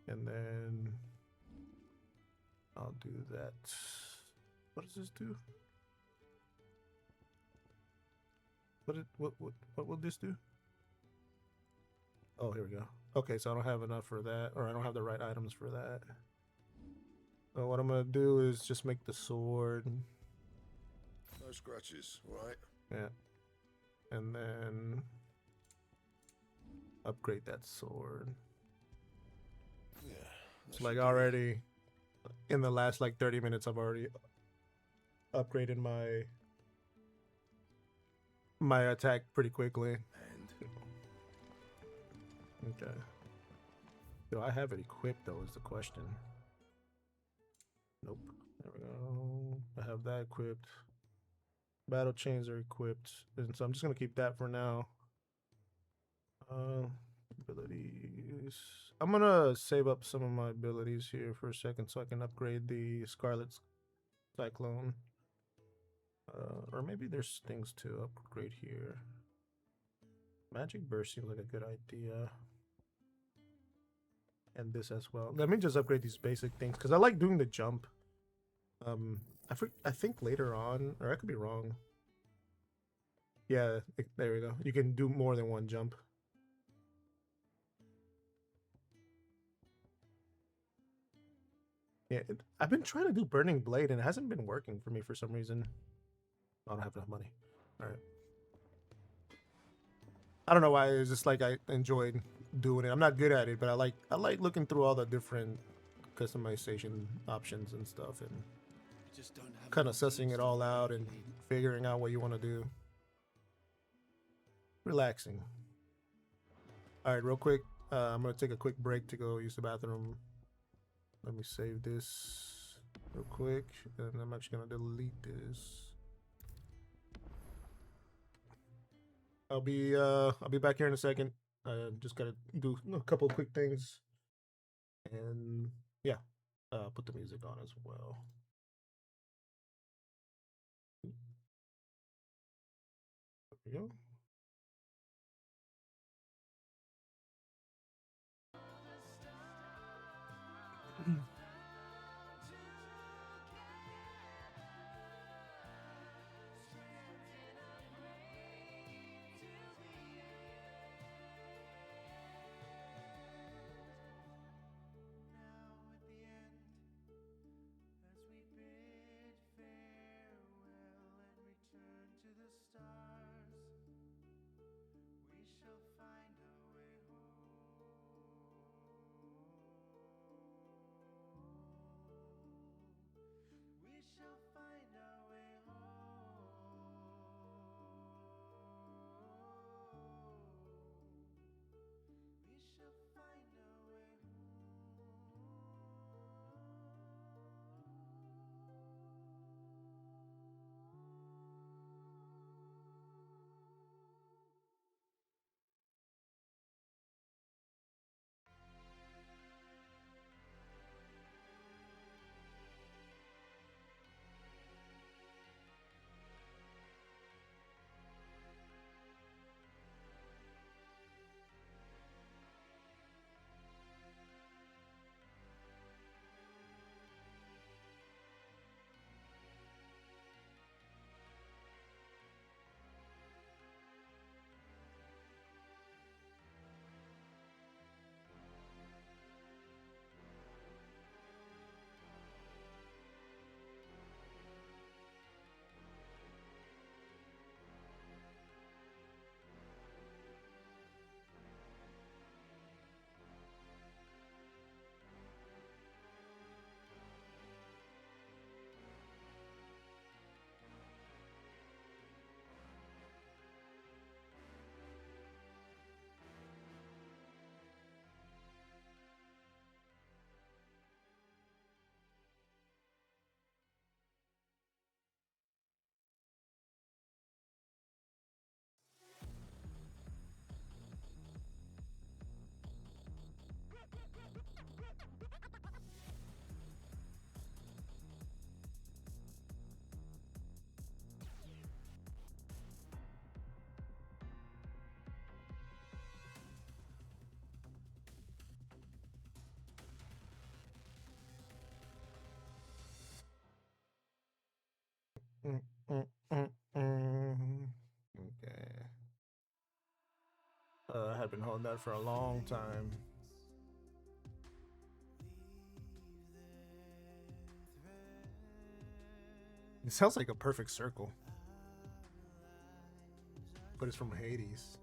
And then I'll do that. What does this do? What will this do? Oh, here we go. Okay, so I don't have enough for that, or I don't have the right items for that. So what I'm gonna do is just make the sword. No scratches, right? Yeah. And then upgrade that sword. Yeah. It's like already in the last like 30 minutes I've already upgraded my attack pretty quickly. Okay. Do I have it equipped though is the question. Nope. There we go. I have that equipped. Battle chains are equipped. And so I'm just gonna keep that for now. Abilities. I'm gonna save up some of my abilities here for a second so I can upgrade the Scarlet Cyclone. Or maybe there's things to upgrade here. Magic Burst seems like a good idea. And this as well. Let me just upgrade these basic things because I like doing the jump. I think later on, or I could be wrong. Yeah, there we go. You can do more than one jump. Yeah, I've been trying to do Burning Blade and it hasn't been working for me for some reason. I don't have enough money. All right. I don't know why. It's just like I enjoyed doing it. I'm not good at it, but I like looking through all the different customization options and stuff, and kind of sussing it all out and figuring out what you want to do. Relaxing. All right, real quick. I'm gonna take a quick break to go use the bathroom. Let me save this real quick, and I'm actually gonna delete this. I'll be back here in a second. Just gotta do a couple quick things, and yeah, put the music on as well. There we go. Okay. I have been holding that for a long time. It sounds like a perfect circle. But it's from Hades.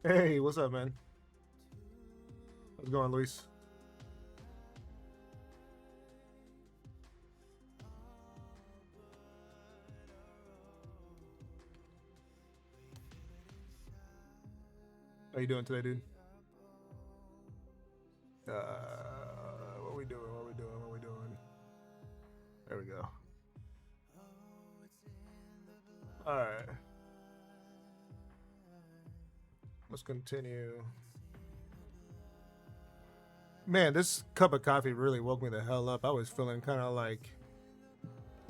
Hey, what's up, man? How's it going, Luis? How you doing today, dude? What we doing? What we doing? What we doing? There we go. All right. Let's continue. Man, this cup of coffee really woke me the hell up. I was feeling kind of like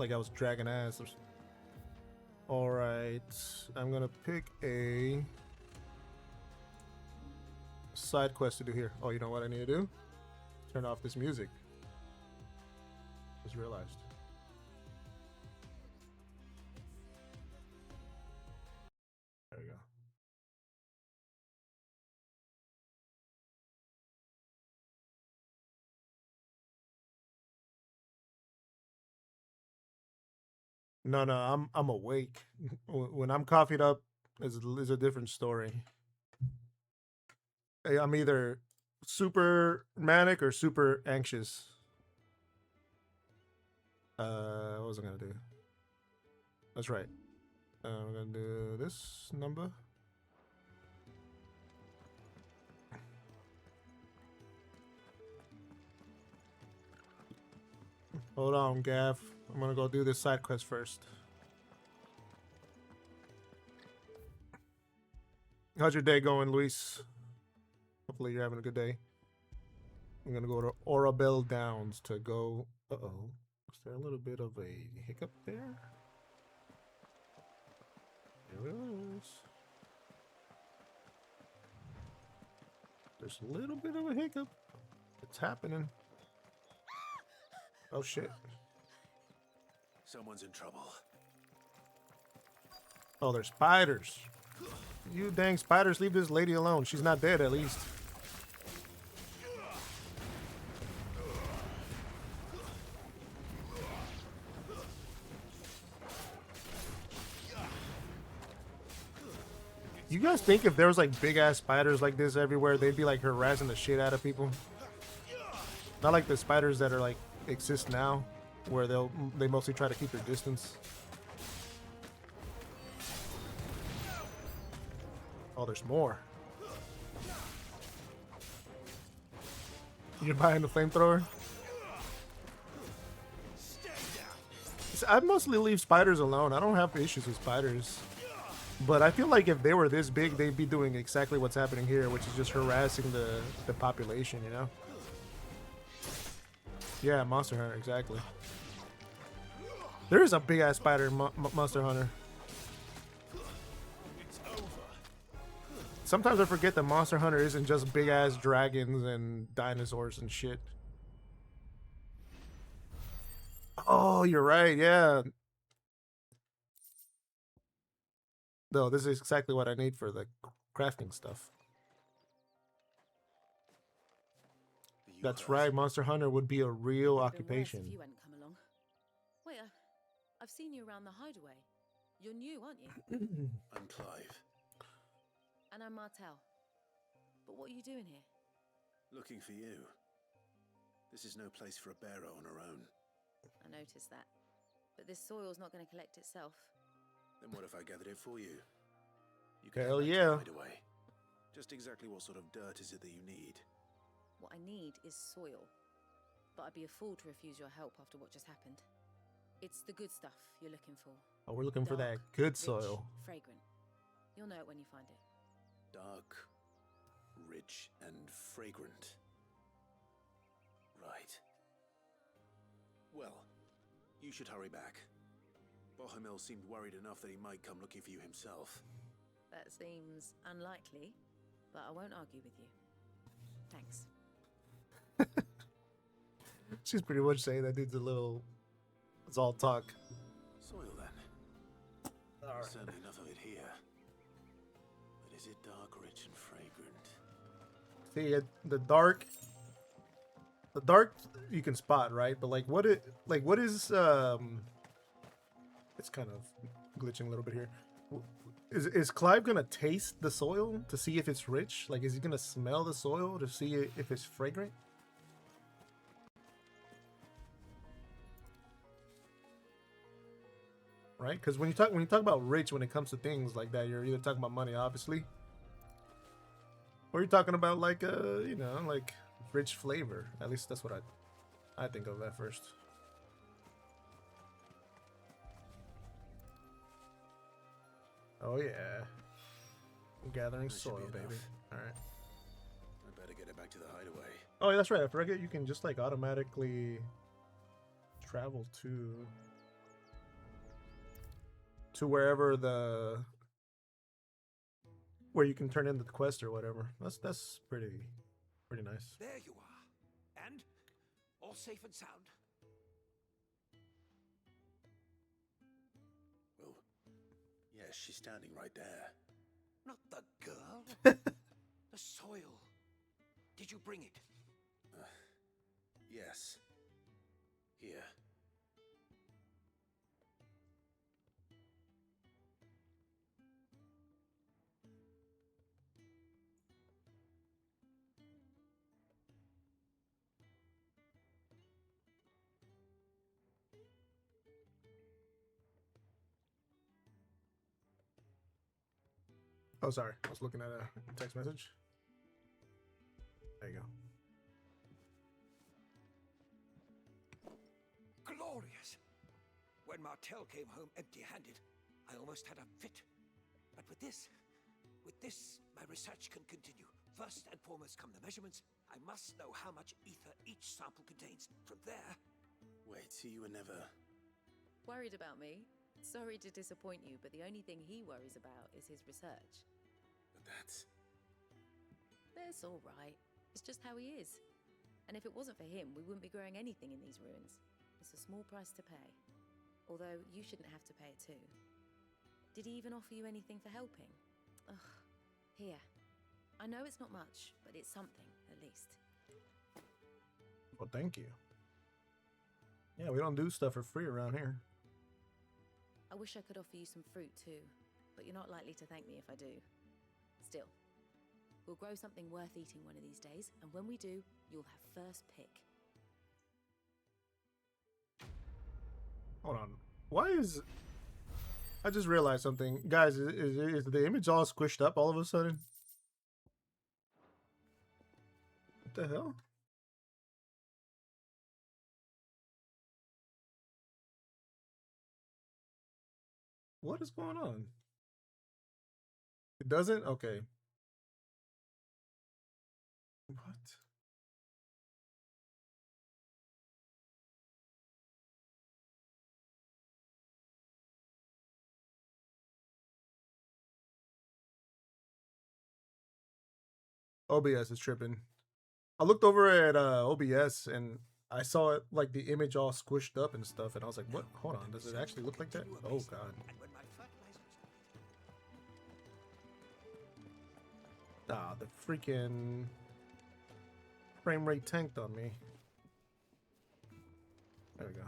I was dragging ass. All right, I'm gonna pick a side quest to do here. Oh, you know what I need to do? Turn off this music. Just realized. There we go. No, I'm awake. When I'm coffeeed up, is a different story. I'm either super manic or super anxious. What was I gonna do? That's right. I'm gonna do this number. Hold on, Gav. I'm gonna go do this side quest first. How's your day going, Luis? Hopefully you're having a good day. I'm gonna go to Orabel Downs to go. Uh-oh. Is there a little bit of a hiccup there? There it is. There's a little bit of a hiccup. It's happening. Oh shit. Someone's in trouble. Oh, there's spiders. You dang spiders, leave this lady alone. She's not dead, at least. You guys think if there was like big ass spiders like this everywhere, they'd be like harassing the shit out of people? Not like the spiders that are like exist now, where they mostly try to keep their distance. Oh, there's more. You're buying the flamethrower? I mostly leave spiders alone. I don't have issues with spiders. But I feel like if they were this big, they'd be doing exactly what's happening here, which is just harassing the population, you know? Yeah, Monster Hunter, exactly. There is a big ass spider in Monster Hunter. Sometimes I forget that Monster Hunter isn't just big ass dragons and dinosaurs and shit. Oh, you're right, yeah. No, this is exactly what I need for the crafting stuff. That's right, Monster Hunter would be a real occupation. If you hadn't come along. Wait, I've seen you around the hideaway. You're new, aren't you? I'm Clive. And I'm Martel. But what are you doing here? Looking for you. This is no place for a bearer on her own. I noticed that. But this soil's not going to collect itself. Then what if I gathered it for you? You Hell come back to yeah. the hideaway. Just exactly what sort of dirt is it that you need? What I need is soil. But I'd be a fool to refuse your help after what just happened. It's the good stuff you're looking for. Oh, we're looking for that good soil. Rich, fragrant. You'll know it when you find it. Dark, rich, and fragrant. Right. Well, you should hurry back. Bohemil seemed worried enough that he might come looking for you himself. That seems unlikely, but I won't argue with you. Thanks. She's pretty much saying that dude's a little. It's all talk. Soil then. Certainly enough of it here. But is it dark, rich, and fragrant? See, the dark. The dark you can spot, right? But like, what is It's kind of glitching a little bit here. Is Clive gonna taste the soil to see if it's rich? Like, is he gonna smell the soil to see if it's fragrant? Right? Because when you talk about rich, when it comes to things like that, you're either talking about money, obviously, or you're talking about like like rich flavor. At least that's what I think of at first. Oh yeah, I'm gathering soil, baby. All right. I better get it back to the hideaway. Oh, yeah, that's right. I forget you can just like automatically travel to wherever where you can turn in the quest or whatever. That's pretty nice. There you are. And all safe and sound. Well, yes, she's standing right there. Not the girl. The soil. Did you bring it? Yes. Here. Oh, sorry. I was looking at a text message. There you go. Glorious! When Martel came home empty-handed, I almost had a fit. But with this, my research can continue. First and foremost come the measurements. I must know how much ether each sample contains. From there... Wait, so you were never... Worried about me? Sorry to disappoint you, but the only thing he worries about is his research. But that's all right. It's just how he is. And if it wasn't for him, we wouldn't be growing anything in these ruins. It's a small price to pay. Although, you shouldn't have to pay it too. Did he even offer you anything for helping? Ugh. Here. I know it's not much, but it's something, at least. Well, thank you. Yeah, we don't do stuff for free around here. I wish I could offer you some fruit too, but you're not likely to thank me if I do. Still, we'll grow something worth eating one of these days, and when we do, you'll have first pick. Hold on. Why is... I just realized something. Guys, is the image all squished up all of a sudden? What the hell? What is going on? It doesn't? Okay. What? OBS is tripping. I looked over at OBS and I saw it like the image all squished up and stuff, and I was like, "What? Hold on, does it actually look like that?" Oh god! Ah, the freaking frame rate tanked on me. There we go.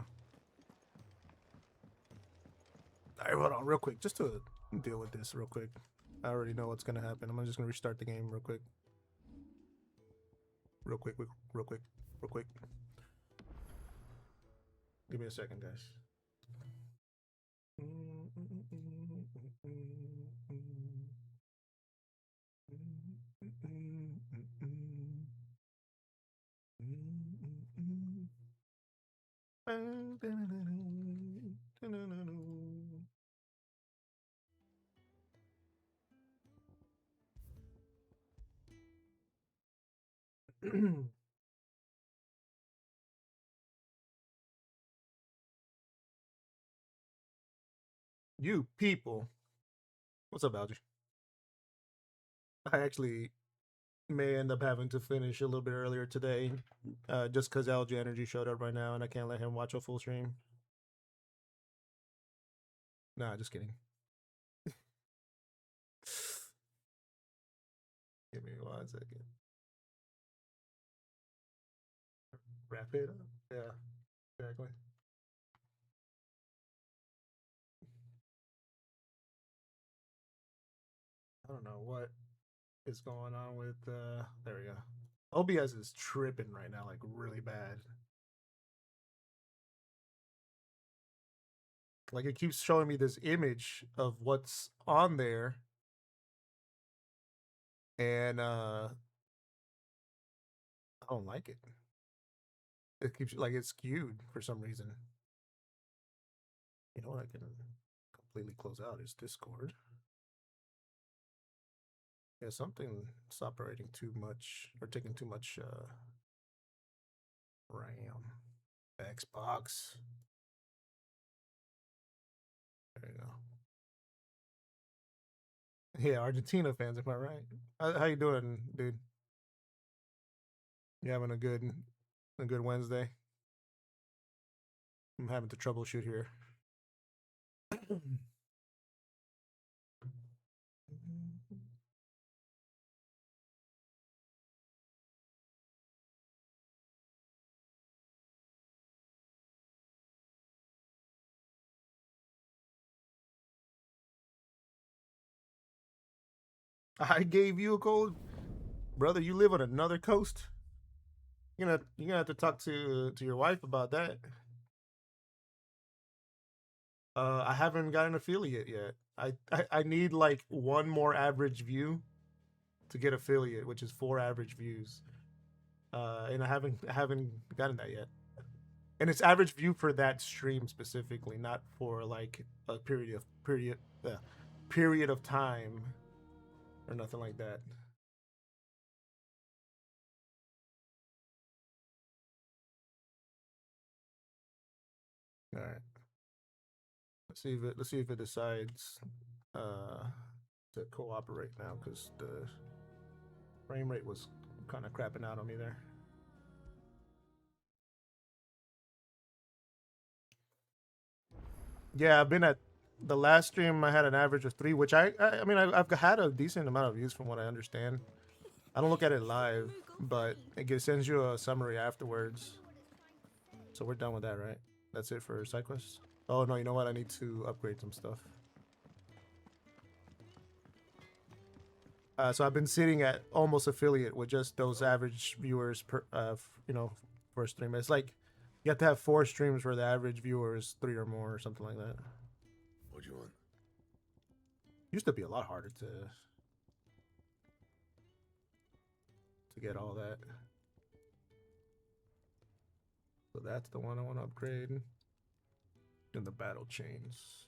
All right, hold on, real quick, just to deal with this real quick. I already know what's gonna happen. I'm just gonna restart the game real quick. Real quick. Give me a second, guys. You people. What's up, Algie? I actually may end up having to finish a little bit earlier today, just because LG Energy showed up right now, and I can't let him watch a full stream. Nah, just kidding. Give me 1 second. Wrap it up. Yeah, exactly. I don't know what is going on with there we go. OBS is tripping right now, like really bad. Like it keeps showing me this image of what's on there. And I don't like it. It keeps like it's skewed for some reason. You know what I can completely close out is Discord. Yeah, something's operating too much or taking too much RAM. Xbox. There you go. Yeah, Argentina fans, am I right? How you doing, dude? You having a good Wednesday? I'm having to troubleshoot here. I gave you a code, brother. You live on another coast. You're gonna have to talk to your wife about that. I haven't got an affiliate yet. I need like one more average view to get affiliate, which is 4 average views. And I haven't gotten that yet. And it's average view for that stream specifically, not for like a period of time or nothing like that. All right. Let's see if it decides to cooperate now, because the frame rate was kind of crapping out on me there. Yeah, I've been at the last stream. I had an average of 3, which I mean I've had a decent amount of views from what I understand. I don't look at it live, but it sends you a summary afterwards. So we're done with that, right? That's it for side quests. Oh no, you know what? I need to upgrade some stuff. So I've been sitting at almost affiliate with just those average viewers per, for a stream. It's like you have to have 4 streams where the average viewer is 3 or more or something like that. What do you want? Used to be a lot harder to get all that. So that's the one I want to upgrade. And the battle chains.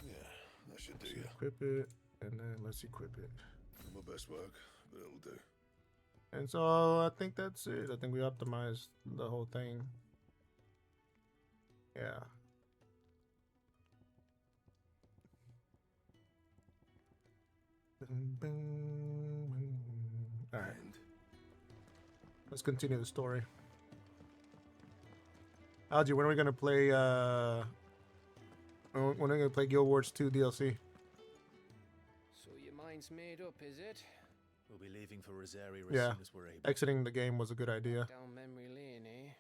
Yeah, that should do you. Equip it, and then let's equip it. My best work, but it'll do. And so I think that's it. I think we optimized the whole thing. Yeah. All right. Let's continue the story. Algie, when are we gonna play? When are we gonna play Guild Wars 2 DLC? So your mind's made up, is it? We'll be leaving for Rosaria as Yeah. soon as we're able. Exiting the game was a good idea. Down memory lane, eh?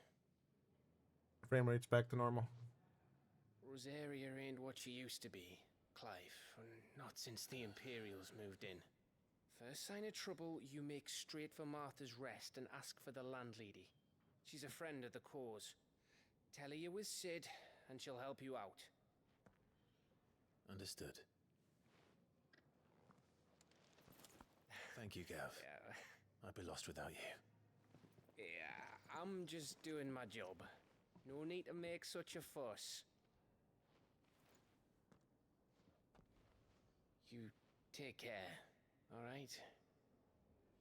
Frame rate's back to normal. Rosaria ain't what she used to be, Clive, and not since the Imperials moved in. First sign of trouble, you make straight for Martha's Rest and ask for the landlady. She's a friend of the cause. Tell her you was Sid, and she'll help you out. Understood. Thank you, Gav. Yeah. I'd be lost without you. Yeah, I'm just doing my job. No need to make such a fuss. You take care, alright?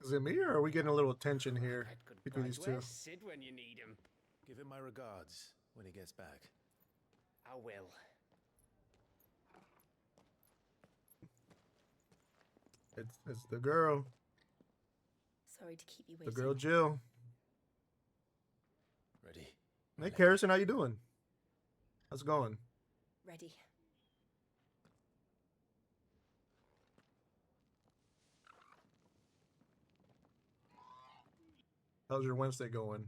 Is it me, or are we getting a little tension here between these two? Where's Sid when you need him? Give him my regards when he gets back. I will. It's the girl. Sorry to keep you The waiting. girl Jill. Ready? Hey, Harrison, how you doing? How's it going? Ready. How's your Wednesday going?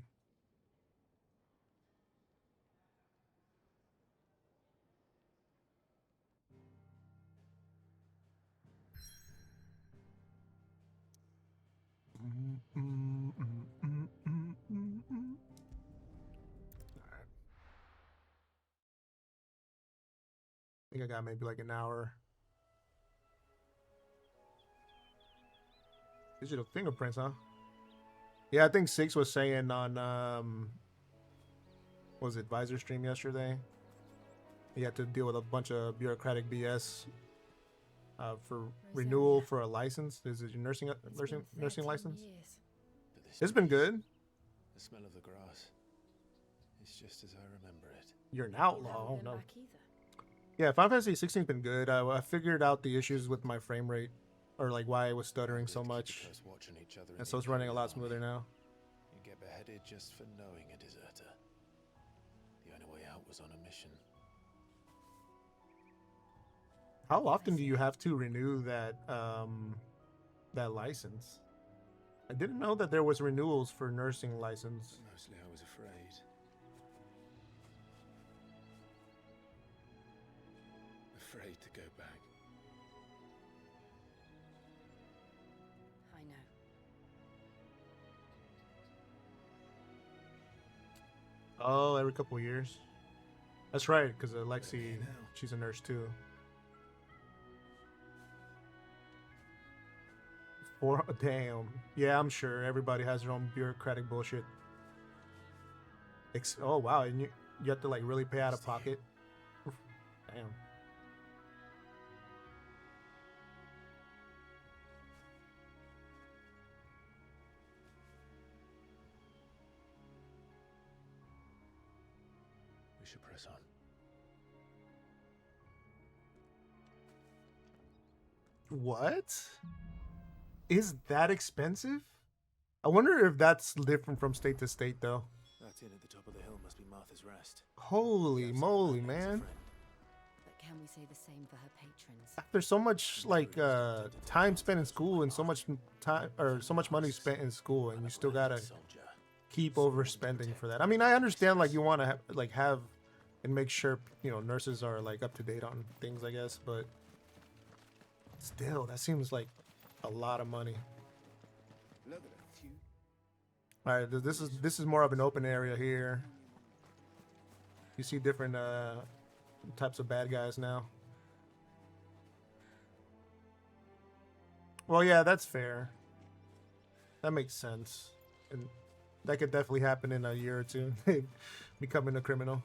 I think I got maybe like an hour. Digital fingerprints, huh? Yeah, I think Six was saying on what was it, Visor stream yesterday? He had to deal with a bunch of bureaucratic BS for renewal for a license. Is it your nursing license? It's been good. The smell of the grass. It's just as I remember it. You're an outlaw. Oh Been no. back either. Yeah, Final Fantasy 16 been good. I figured out the issues with my frame rate, or like why it was stuttering so much, and so it's running a lot smoother now. You get beheaded just for knowing a deserter. The only way out was on a mission. How often do you have to renew that that license? I didn't know that there was renewals for nursing license. Mostly I was afraid. Afraid to go back. I know. Oh, every couple of years. That's right, because Alexi, she's a nurse too. Damn. Yeah, I'm sure everybody has their own bureaucratic bullshit. Oh wow, and you have to like really pay out of pocket. Damn. We should press on. What? Is that expensive? I wonder if that's different from state to state though. That inn at the top of the hill must be Martha's Rest. Holy moly, man. But can we say the same for her patrons? After so much like time spent in school and so much time or so much money spent in school, and you still gotta keep overspending for that. I mean, I understand like you want to have and make sure, you know, nurses are like up to date on things, I guess, but still, that seems like a lot of money. All right, this is more of an open area here. You see different types of bad guys now. Well, yeah, that's fair. That makes sense, and that could definitely happen in a year or two. Becoming a criminal.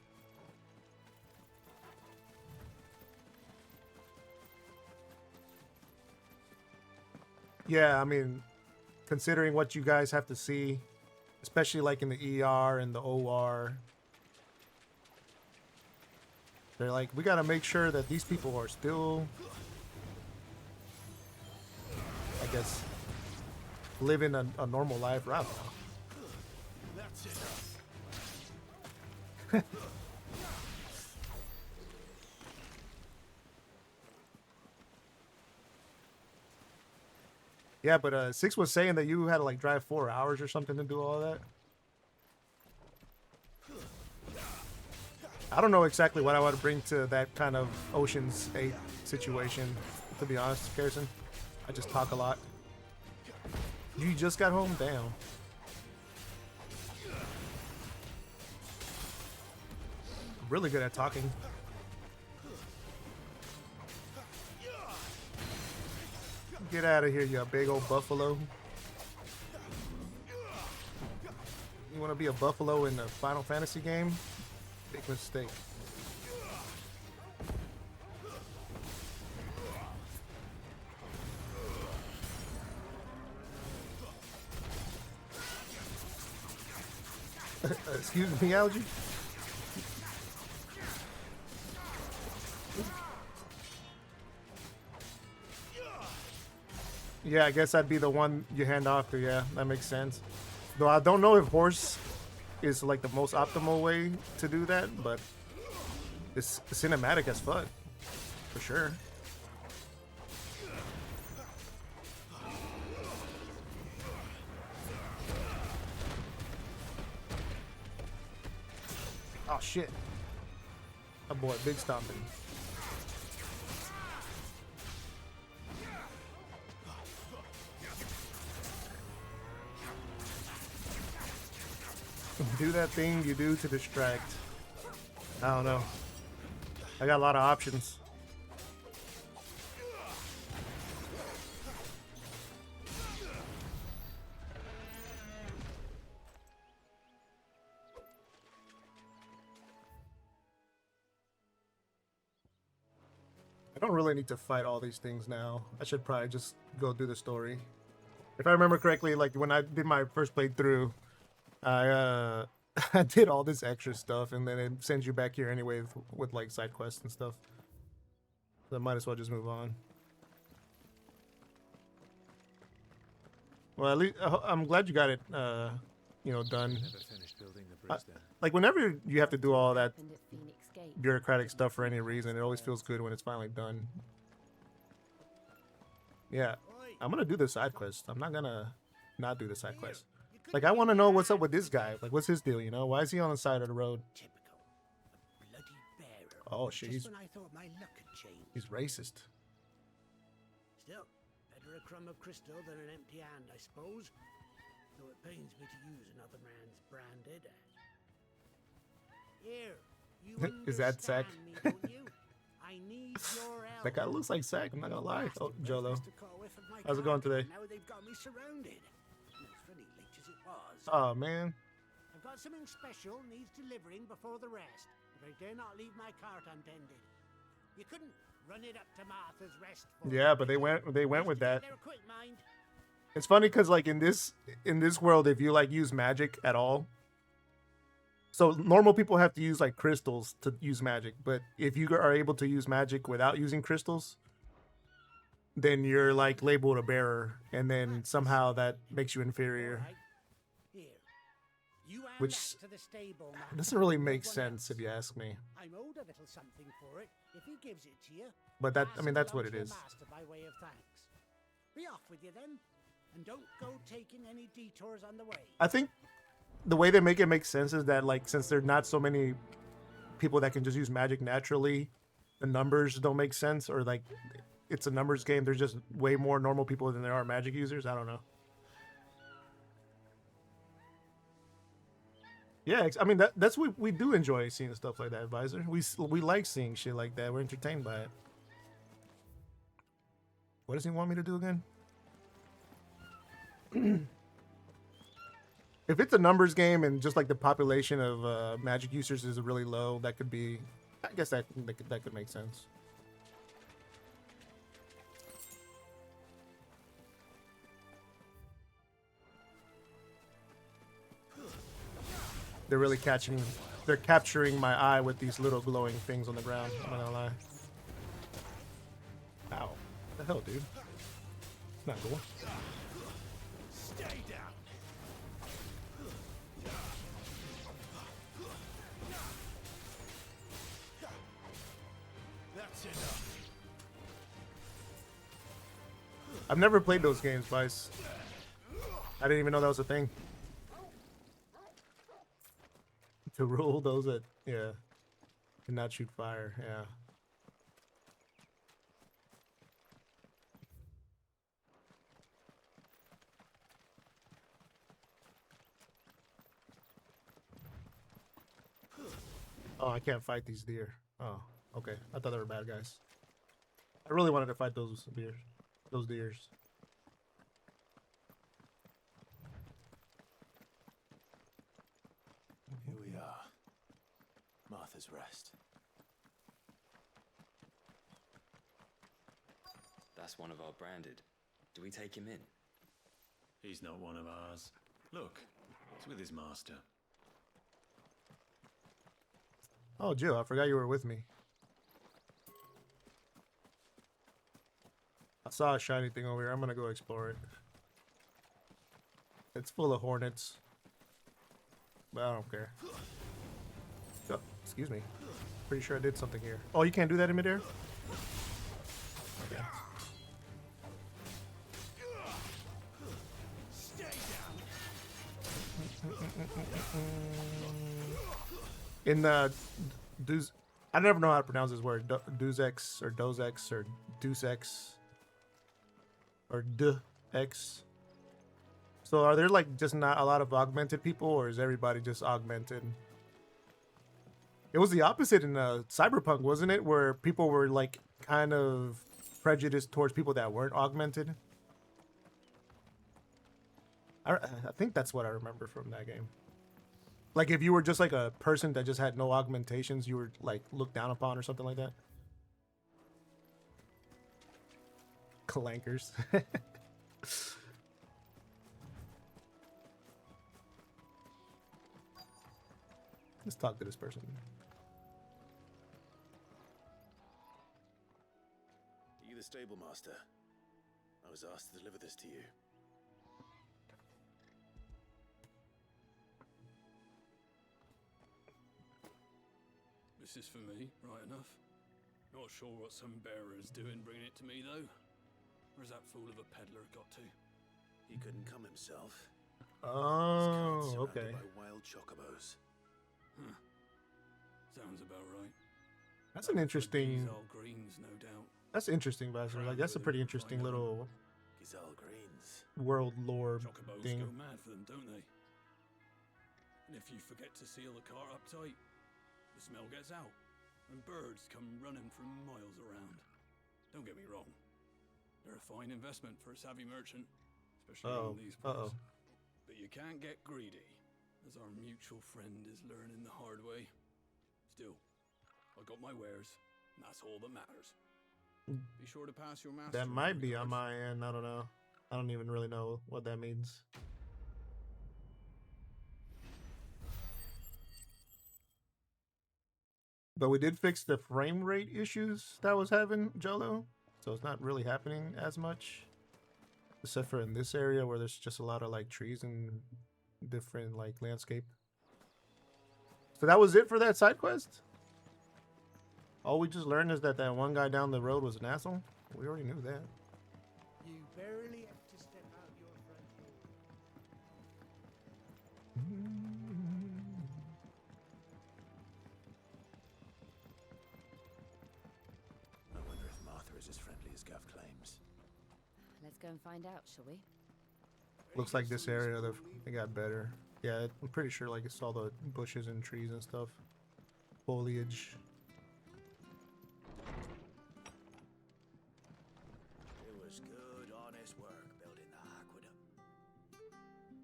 Yeah, I mean, considering what you guys have to see, especially like in the ER and the OR, they're like, we gotta make sure that these people are still, I guess, living a normal life. Right now. That's it. Yeah, but Six was saying that you had to like drive 4 hours or something to do all that. I don't know exactly what I want to bring to that kind of Ocean's 8 situation, to be honest, Harrison. I just talk a lot. You just got home? Damn. I'm really good at talking. Get out of here, you big old buffalo. You want to be a buffalo in a Final Fantasy game? Big mistake. Excuse me, Algie? Yeah, I guess I'd be the one you hand off to. Yeah, that makes sense. Though I don't know if horse is like the most optimal way to do that, but it's cinematic as fuck, for sure. Oh shit. Oh boy, big stomping. Do that thing you do to distract. I don't know. I got a lot of options. I don't really need to fight all these things now. I should probably just go do the story. If I remember correctly, like when I did my first playthrough, I I did all this extra stuff, and then it sends you back here anyway with like side quests and stuff. So I might as well just move on. Well, at least I'm glad you got it, you know, done. Never finished building the bridge there. Like whenever you have to do all that Happened at Phoenix Gate. bureaucratic stuff for any reason, it always feels good when it's finally done. Yeah, I'm gonna do the side quest. I'm not gonna not do the side quest. Like, I want to know what's up with this guy. Like, what's his deal, you know? Why is he on the side of the road? Bloody bearer. Oh, shit, Just when I thought my luck had changed. he's racist. Still, better a crumb of crystal than an empty hand, I suppose. Though it pains me to use another man's branded. Here, you Is that Zack? understand me, don't you? I need your help. That guy looks like Zack, I'm not gonna lie. Oh, Jolo. Mr. Corwith of my How's it going today? Now they've got me surrounded. It's funny, late as it was. Oh, man. I've got something special needs delivering before the rest, but I dare not leave my cart untended. You couldn't run it up to Martha's Rest. For Yeah, me, but they went with that. They're quick, mind. It's funny because like in this world, if you like use magic at all, so normal people have to use like crystals to use magic, but if you are able to use magic without using crystals, then you're like labeled a bearer, and then somehow that makes you inferior, Here, you hand which that to the stable man. doesn't really No make one sense else. if you ask me. I'm owed a little something for it. If he gives it to you, But that, I pass mean, that's what along it to is. your master by way of thanks. Be off with you then, and don't go taking any detours on the way. I think the way they make it make sense is that like since there are not so many people that can just use magic naturally, the numbers don't make sense, or like it's a numbers game. There's just way more normal people than there are magic users. I don't know. Yeah, I mean that's what we do enjoy seeing stuff like that, Advisor. We like seeing shit like that. We're entertained by it. What does he want me to do again? If it's a numbers game and just like the population of magic users is really low, that could be, I guess that could make sense. They're really they're capturing my eye with these little glowing things on the ground. I'm not gonna lie. Ow. What the hell, dude? Not cool. Stay down. That's enough. I've never played those games, Vice. I didn't even know that was a thing. To rule those that, yeah, and not shoot fire, yeah. Oh, I can't fight these deer. Oh, okay. I thought they were bad guys. I really wanted to fight those deers. Those deers. Here we are. Martha's Rest. That's one of our branded. Do we take him in? He's not one of ours. Look, he's with his master. Oh, Jill, I forgot you were with me. I saw a shiny thing over here. I'm gonna go explore it. It's full of hornets. But I don't care. Oh, excuse me. Pretty sure I did something here. Oh, you can't do that in midair? Yeah. In the I never know how to pronounce this word. Duzex or Dozex or Deucex or X. So are there like just not a lot of augmented people, or is everybody just augmented? It was the opposite in Cyberpunk, wasn't it? Where people were like kind of prejudiced towards people that weren't augmented. I think that's what I remember from that game. Like if you were just like a person that just had no augmentations, you were like looked down upon or something like that. Clankers. Let's talk to this person. Are you the stable master? I was asked to deliver this to you. This is for me, right enough. Not sure what some bearer is doing bringing it to me, though. Where's that fool of a peddler got to? He couldn't come himself. Oh, okay. By wild chocobos. Huh. Sounds about right. That's an interesting. Gizal Greens, no doubt. That's interesting, Basher. Like that's a pretty interesting little Gizal Greens. World lore Chocobos thing. go mad for them, don't they? And if you forget to seal the cart up tight, the smell gets out, and birds come running from miles around. Don't get me wrong. They're a fine investment for a savvy merchant, especially on these parts. But you can't get greedy, as our mutual friend is learning the hard way. Still, I got my wares, and that's all that matters. Be sure to pass your master. That might be on my end. I don't know. I don't even really know what that means. But we did fix the frame rate issues that I was having, Jolo. So it's not really happening as much. Except for in this area where there's just a lot of like trees and different like landscape. So that was it for that side quest? All we just learned is that that one guy down the road was an asshole? We already knew that. You barely have to step out your front door. I wonder if Martha is as friendly as Gav claims. Let's go and find out, shall we? Looks like this area, they got better. Yeah, I'm pretty sure like it's all the bushes and trees and stuff. Foliage. It was good, honest work building the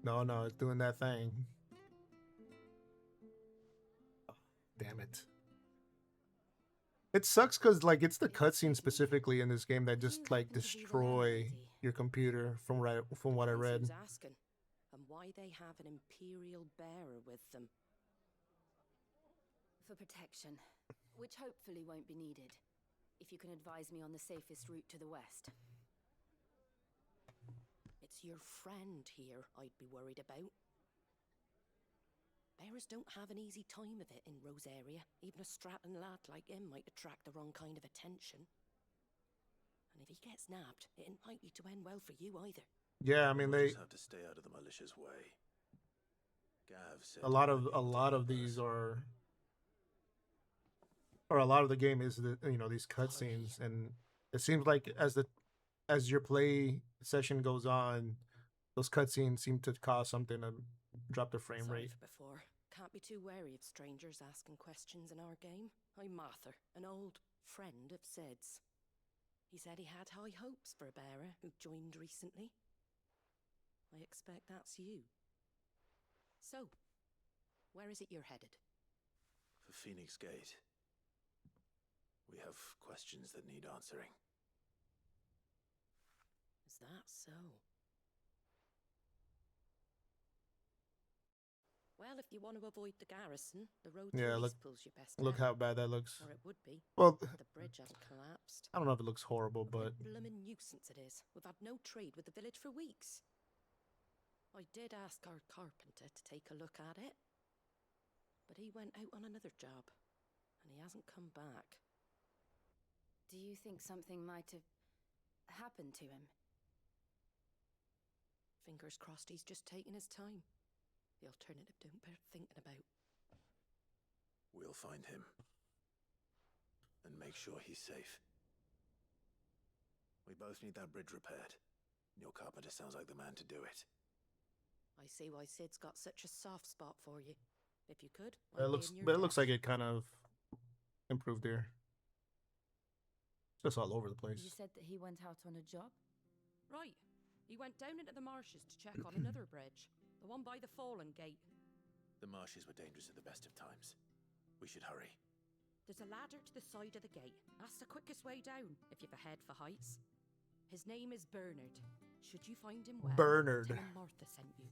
aqueduct. No, it's doing that thing. Oh, damn it. It sucks because like it's the cutscene specifically in this game that just like destroy your computer from what I read. Who's asking, and why they have an Imperial bearer with them. For protection, which hopefully won't be needed. If you can advise me on the safest route to the west. It's your friend here I'd be worried about. Bearers don't have an easy time of it in Rosaria. Even a Stratton lad like him might attract the wrong kind of attention. And if he gets nabbed, it ain't likely to end well for you either. Yeah, I mean We'll they just have to stay out of the malicious way. Gav said a lot of these are, or a lot of the game is the these cutscenes, and it seems like as your play session goes on, those cutscenes seem to cause something to drop the frame Sorry rate. for before. Can't be too wary of strangers asking questions in our game. I'm Martha, an old friend of Sid's. He said he had high hopes for a bearer who joined recently. I expect that's you. So, where is it you're headed? For Phoenix Gate. We have questions that need answering. Is that so? Well, if you want to avoid the garrison, the road Yeah, through look, Eastpool's your best look bet. how bad that looks. Or it would be. Well, if the bridge hadn't collapsed. I don't know if it looks horrible, but Bloomin' nuisance it is. We've had no trade with the village for weeks. I did ask our carpenter to take a look at it, but he went out on another job, and he hasn't come back. Do you think something might have happened to him? Fingers crossed he's just taking his time. The alternative don't bear thinking about. We'll find him. And make sure he's safe. We both need that bridge repaired. Your carpenter sounds like the man to do it. I see why Sid's got such a soft spot for you. If you could, it looks, like it kind of improved here. Just all over the place. You said that he went out on a job? Right. He went down into the marshes to check on another bridge. The one by the Fallen Gate. The marshes were dangerous at the best of times. We should hurry. There's a ladder to the side of the gate. That's the quickest way down, if you've a head for heights. His name is Bernard. Should you find him well, Bernard. tell him Martha sent you,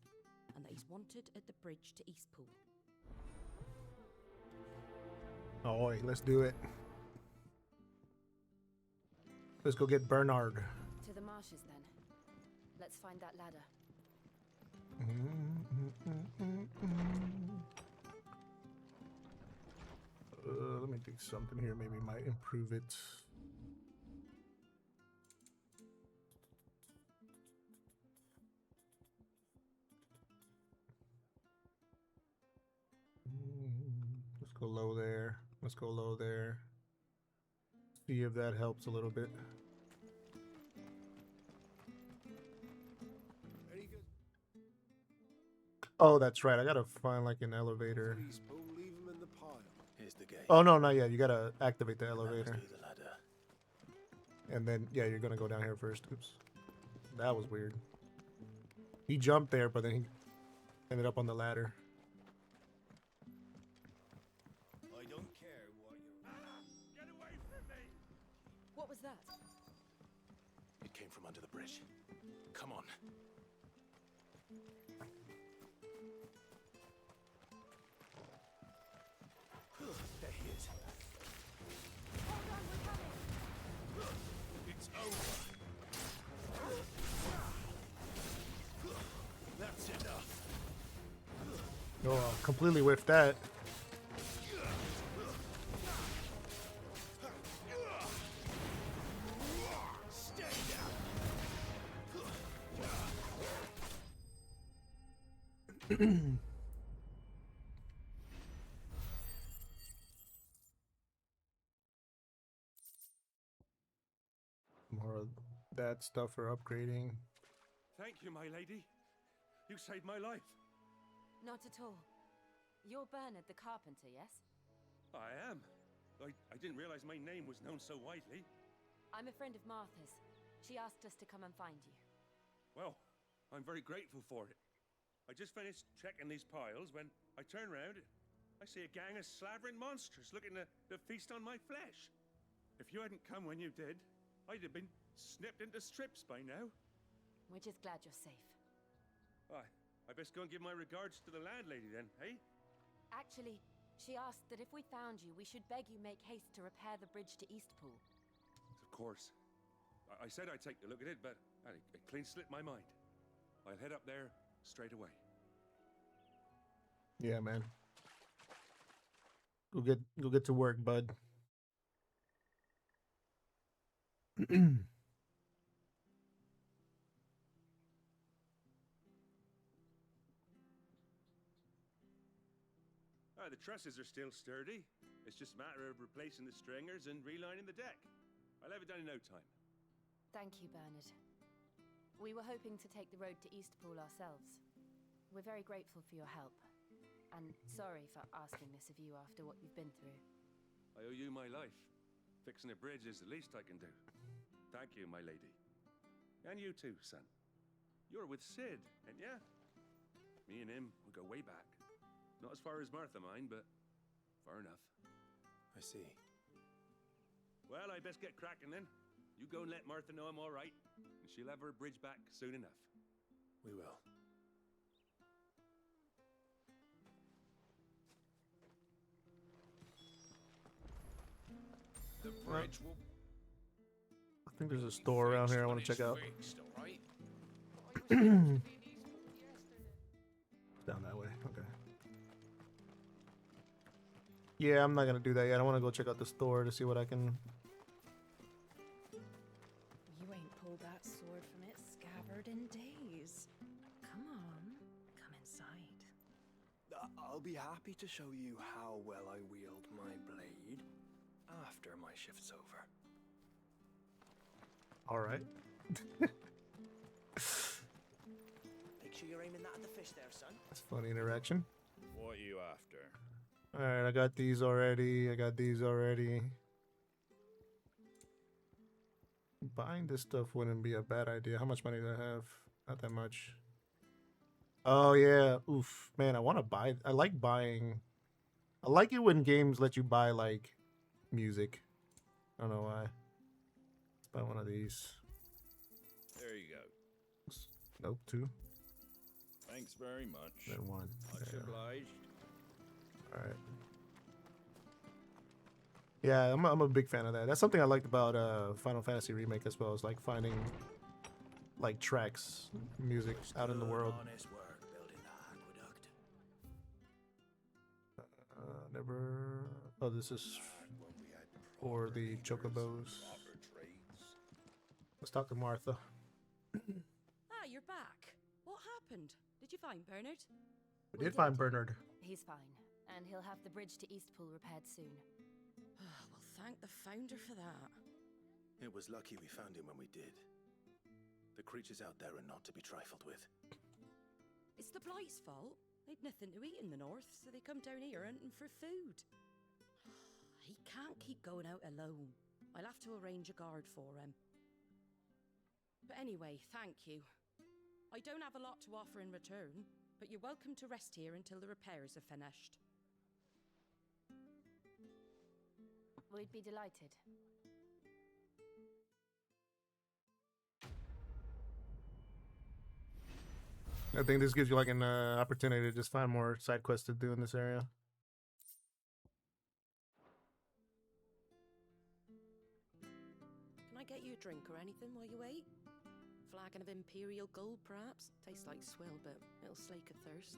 and that he's wanted at the bridge to Eastpool. Oh, let's do it. Let's go get Bernard. To the marshes, then. Let's find that ladder. Let me do something here. Maybe might improve it. Let's go low there. Let's go low there. See if that helps a little bit. Oh, that's right. I gotta find like an elevator. Here's the gate. Oh no, not yet. You gotta activate the elevator. Let's do the ladder. And then, yeah, you're gonna go down here first. Oops. That was weird. He jumped there, but then he ended up on the ladder. I don't care what you... Get away from me! What was that? It came from under the bridge. Come on. There he is. Hold on, we're coming! It's over. That's enough. Oh, completely whiffed that. Stay down. More of that stuff for upgrading. Thank you, my lady. You saved my life. Not at all. You're Bernard the carpenter, yes? I am. I didn't realize my name was known so widely. I'm a friend of Martha's. She asked us to come and find you. Well, I'm very grateful for it. I just finished checking these piles when I turn around. I see a gang of slavering monsters looking to feast on my flesh. If you hadn't come when you did, I'd have been snipped into strips by now. We're just glad you're safe. I best go and give my regards to the landlady then, eh? Actually, she asked that if we found you, we should beg you make haste to repair the bridge to Eastpool. Of course. I said I'd take a look at it, but it clean slipped my mind. I'll head up there straight away. Yeah, man. Go get to work, bud. The trusses are still sturdy. It's just a matter of replacing the stringers and relining the deck. I'll have it done in no time. Thank you, Bernard. We were hoping to take the road to Eastpool ourselves. We're very grateful for your help. And sorry for asking this of you after what you've been through. I owe you my life. Fixing a bridge is the least I can do. Thank you, my lady. And you too, son. You're with Sid, ain't ya? Me and him, we go way back. Not as far as Martha, mind, but far enough. I see. Well, I best get cracking then. You go and let Martha know I'm all right, and she'll have her bridge back soon enough. We will. I think there's a store around here I want to check out. Down that way. Okay. Yeah, I'm not gonna do that yet. I want to go check out the store to see what I can. You ain't pulled that sword from its scabbard in days. Come on, come inside. I'll be happy to show you how well I wield my blade after my shift's over. All right. Make sure you're aiming that at the fish there, son. That's funny interaction. What are you after? All right, I got these already. Buying this stuff wouldn't be a bad idea. How much money do I have? Not that much. Oh yeah, oof, man. I want to buy. I like buying. I like it when games let you buy like music. I don't know why. Let's buy one of these. There you go. Nope, two. Thanks very much. Then one. Much Yeah. obliged. All right. Yeah, I'm a big fan of that. That's something I liked about Final Fantasy Remake as well. Is like finding like tracks, music out in the world. Honest work building the aqueduct. Never. Oh, this is for the chocobos. Let's talk to Martha. Ah, you're back. What happened? Did you find Bernard? We did find Bernard. He's fine, and he'll have the bridge to Eastpool repaired soon. Well, thank the founder for that. It was lucky we found him when we did. The creatures out there are not to be trifled with. It's the Blight's fault. They'd nothing to eat in the north, so they come down here hunting for food. He can't keep going out alone. I'll have to arrange a guard for him. But anyway, thank you. I don't have a lot to offer in return, but you're welcome to rest here until the repairs are finished. We'd be delighted. I think this gives you like an opportunity to just find more side quests to do in this area. Can I get you a drink or anything while you wait? Flagon of Imperial Gold, perhaps? Tastes like swill, but it'll slake a thirst.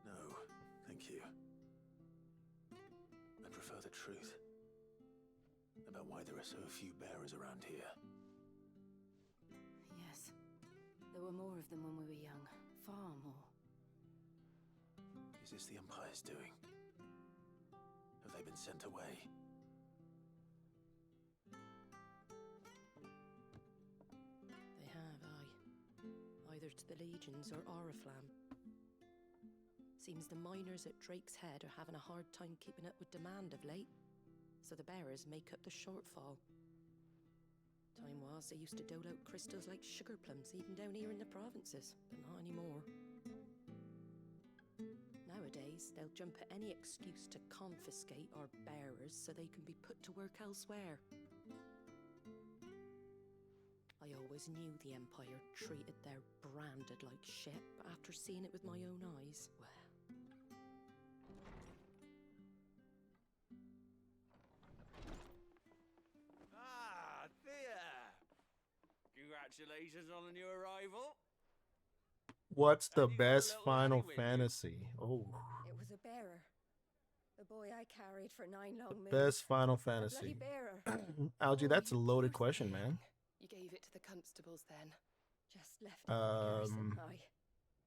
No, thank you. I prefer the truth about why there are so few bearers around here. Yes. There were more of them when we were young. Far more. Is this the Empire's doing? Have they been sent away? They have, aye. Either to the Legions or Oriflamme. Seems the miners at Drake's Head are having a hard time keeping up with demand of late, so the bearers make up the shortfall. Time was they used to dole out crystals like sugar plums even down here in the provinces, but not anymore. Nowadays, they'll jump at any excuse to confiscate our bearers so they can be put to work elsewhere. I always knew the Empire treated their branded like shit, but after seeing it with my own eyes, well... Ah, there! Congratulations on the new arrival. What's the best Final Fantasy? Oh, It was a bearer. The boy I carried for 9 long moons. best Final A bloody Fantasy. bearer. Algie, that's a loaded question, man. You gave it to the constables then? Just left it in the garrison. Um, Aye.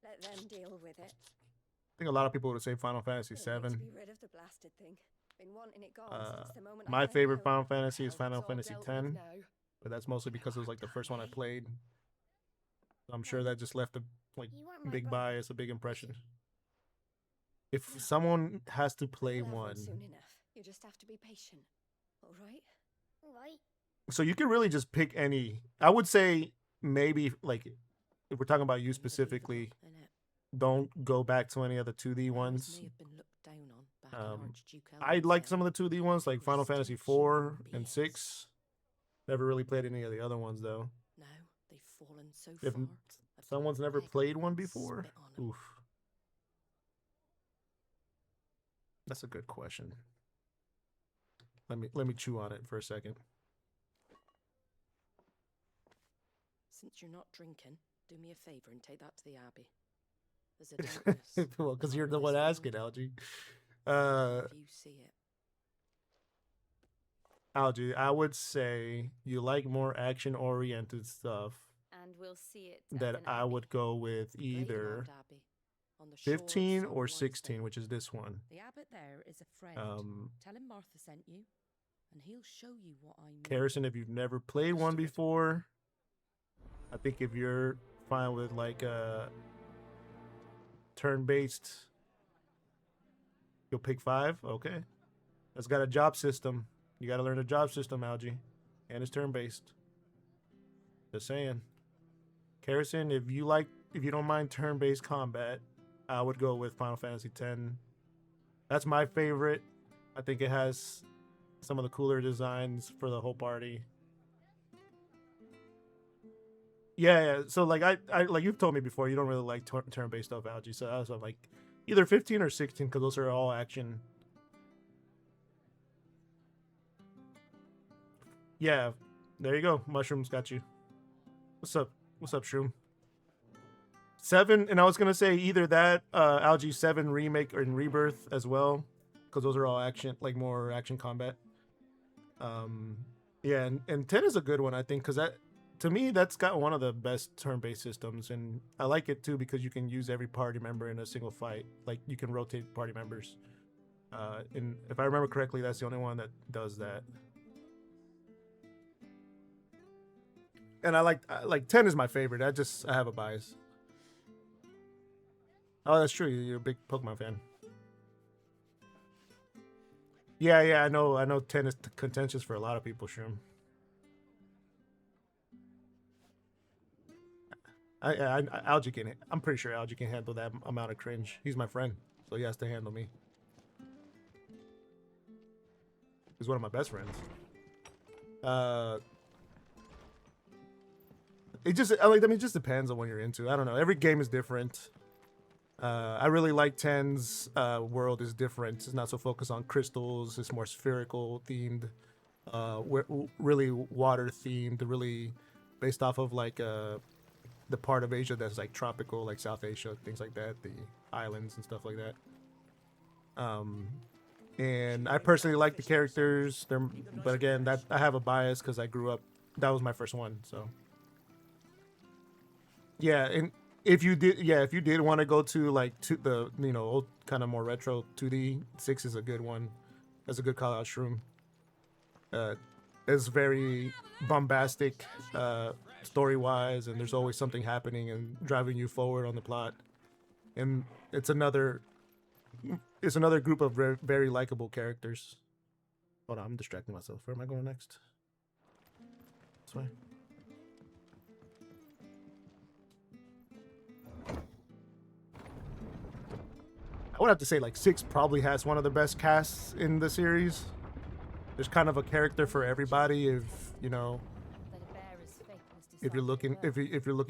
Let them deal with it. I think a lot of people would say Final Fantasy Couldn't wait VII. to be rid of the blasted thing. Been wanting it gone since the moment I My found favorite out. Final Fantasy is Final It's all Fantasy dealt X, with now. but that's mostly because it was like the first one I played. I'm sure that just left a like You weren't my big brother. bias, a big impression. If someone has to play You'll have one, soon enough. You just have to be patient. All right? Right. so you can really just pick any. I would say maybe like if we're talking about you specifically, don't go back to any of the 2D ones. May have been looked down on back in Archduke I Elrond's like day. some of the 2D ones, like Final Fantasy 4 and 6. Never really played any of the other ones though. Now they've fallen so If far. someone's never played one before, oof. That's a good question. Let me chew on it for a second. since you're not drinking, do me a favour and take that to the Abbey. There's a darkness. Well, because you're the one asking, Algie. If you see it. Algie, I would say you like more action-oriented stuff. And we'll see it. That I would go with either 15 or 16, which is this one. The abbot there is a friend. Tell him Martha sent you, and he'll show you what I mean. Harrison, if you've never played one before, I think if you're fine with like a turn-based, you'll pick 5. Okay, it's got a job system. You got to learn the job system, Algie, and it's turn-based. Just saying. Harrison, if you don't mind turn-based combat, I would go with Final Fantasy X. That's my favorite. I think it has some of the cooler designs for the whole party. Yeah. So like I like you've told me before, you don't really like turn-based stuff, Algie. So I was like either 15 or 16 because those are all action. Yeah, there you go. Mushrooms got you. What's up? What's up, Shroom? 7, and I was gonna say either that, Algie 7 remake or in Rebirth as well, because those are all action, like more action combat. Yeah, and 10 is a good one, I think, because that, to me, that's got one of the best turn-based systems, and I like it too because you can use every party member in a single fight. Like you can rotate party members. And if I remember correctly, that's the only one that does that. And I like 10 is my favorite. I have a bias. Oh, that's true. You're a big Pokemon fan. Yeah, I know 10 is contentious for a lot of people, Shroom. Algie can. I'm pretty sure Algie can handle that amount of cringe. He's my friend, so he has to handle me. He's one of my best friends. It just it just depends on what you're into. I don't know. Every game is different. I really like 10's world is different. It's not so focused on crystals. It's more spherical themed, really water themed, really based off of like the part of Asia that's like tropical, like South Asia, things like that, the islands and stuff like that. And I personally like the characters. But again, that I have a bias because I grew up. That was my first one, so. Yeah, and if you did want to go to like the old kind of more retro 2D, 6 is a good one. That's a good call out, Shroom. It's very bombastic story wise, and there's always something happening and driving you forward on the plot. And it's another group of very, very likable characters. Hold on, I'm distracting myself. Where am I going next? This way. I would have to say like 6 probably has one of the best casts in the series. There's kind of a character for everybody. If you're looking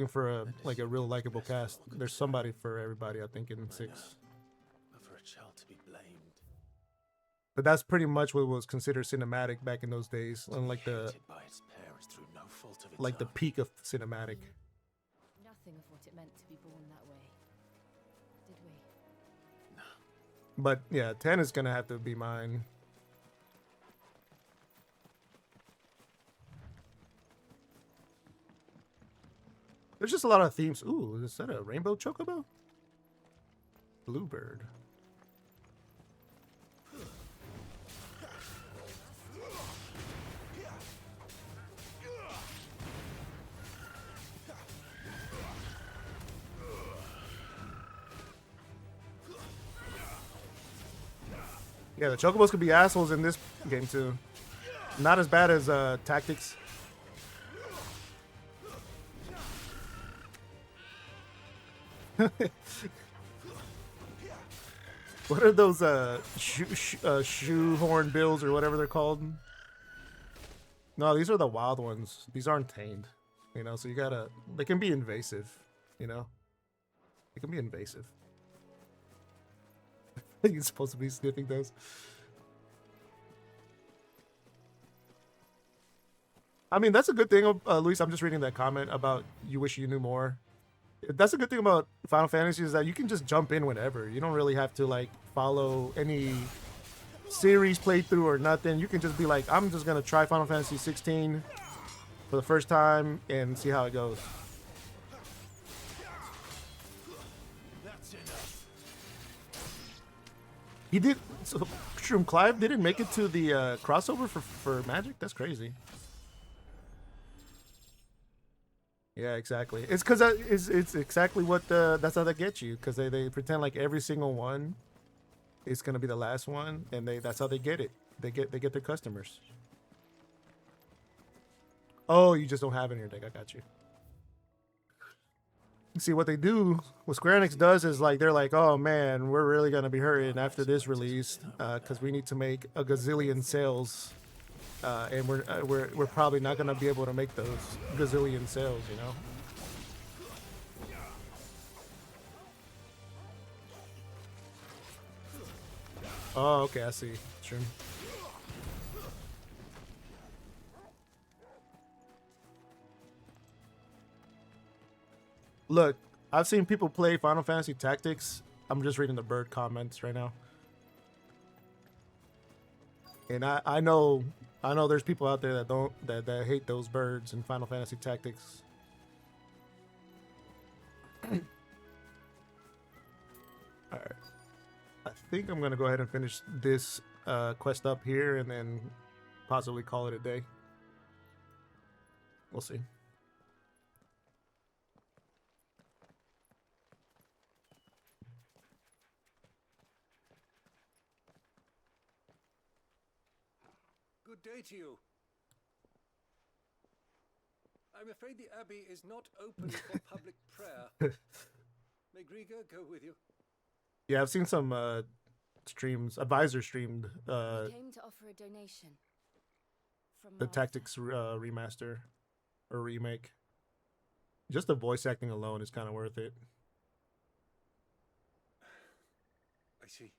for a real likable cast, there's somebody for everybody. I think in 6. For a child to be blamed. But that's pretty much what was considered cinematic back in those days, unlike the the peak of cinematic. Nothing of what it meant to be born that way, did we? But yeah, 10 is gonna have to be mine. There's just a lot of themes. Ooh, is that a rainbow chocobo? Bluebird. Yeah, the chocobos could be assholes in this game too. Not as bad as Tactics. What are those shoehorn bills or whatever they're called? No, these are the wild ones. These aren't tamed, so you gotta, they can be invasive, They can be invasive. You're supposed to be sniffing those. I mean, that's a good thing, Luis. I'm just reading that comment about you wish you knew more. That's a good thing about Final Fantasy is that you can just jump in whenever. You don't really have to like follow any series playthrough or nothing. You can just be like, I'm just gonna try Final Fantasy 16 for the first time and see how it goes. That's enough. He did. So Shroom Clive didn't make it to the crossover for Magic. That's crazy. Yeah, exactly. It's because it's exactly what that's how they get you, because they pretend like every single one is gonna be the last one, and that's how they get it. They get their customers. Oh, you just don't have it in your deck. I got you. See what they do, what Square Enix does is like they're like, oh man, we're really gonna be hurting after this release because we need to make a gazillion sales. And we're probably not gonna be able to make those gazillion sales, you know. Oh, okay, I see. True. Look, I've seen people play Final Fantasy Tactics. I'm just reading the bird comments right now, and I know there's people out there that hate those birds in Final Fantasy Tactics. All right, I think I'm gonna go ahead and finish this quest up here and then possibly call it a day. We'll see. Good day to you. I'm afraid the Abbey is not open for public prayer. May Griga go with you? Yeah, I've seen some streams. Advisor streamed I came to offer a donation. From the Martha. Tactics remaster or remake. Just the voice acting alone is kind of worth it. I see.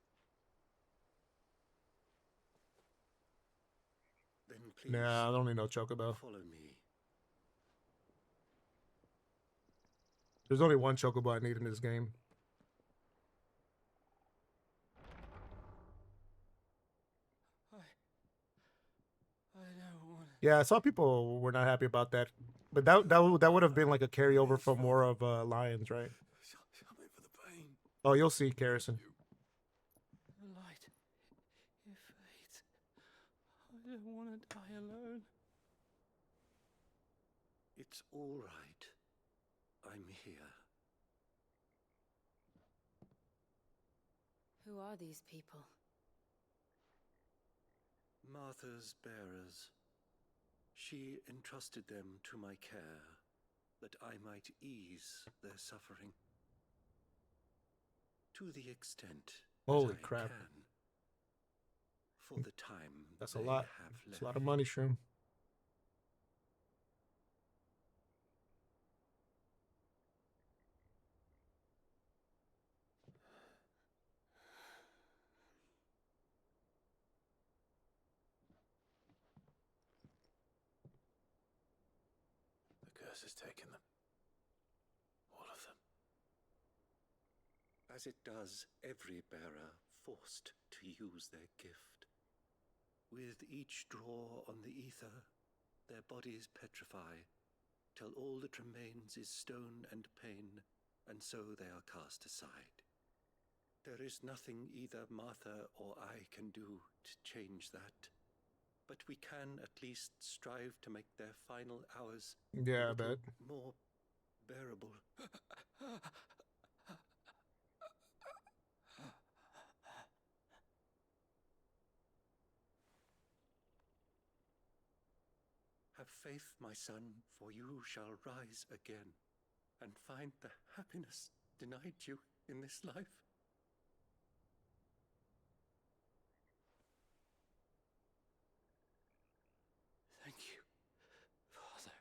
Then please. Nah, I don't need no Chocobo. Follow me. There's only one Chocobo I need in this game. I don't want. Yeah, I saw people were not happy about that, but that would have been like a carryover from more of Lions, right? Something for the pain. Oh, you'll see, Karrison. Light. Your fate. I don't want to die alone. It's all right. I'm here. Who are these people? Martha's bearers. She entrusted them to my care, that I might ease their suffering. To the extent Holy that I crap. can. For the time That's a they lot. have That's left. a lot of money, Shroom. The curse has taken them. All of them. As it does every bearer forced to use their gift. With each draw on the ether, their bodies petrify, till all that remains is stone and pain, and so they are cast aside. There is nothing either Martha or I can do to change that, but we can at least strive to make their final hours Yeah, I a little bet. more bearable. Have faith, my son, for you shall rise again and find the happiness denied you in this life. Thank you, Father.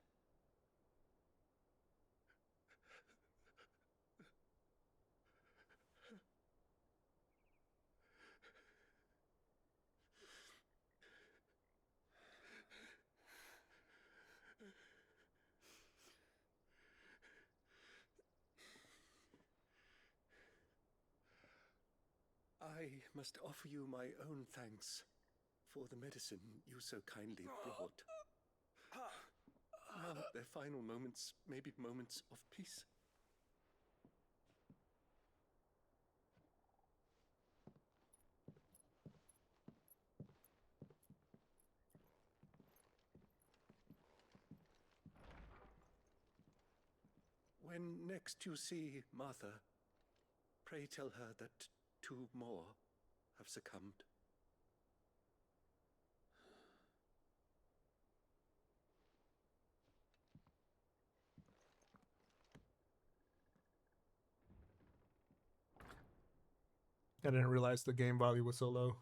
I must offer you my own thanks for the medicine you so kindly brought. Now their final moments may be moments of peace. When next you see Martha, pray tell her that 2 more have succumbed. I didn't realize the game value was so low.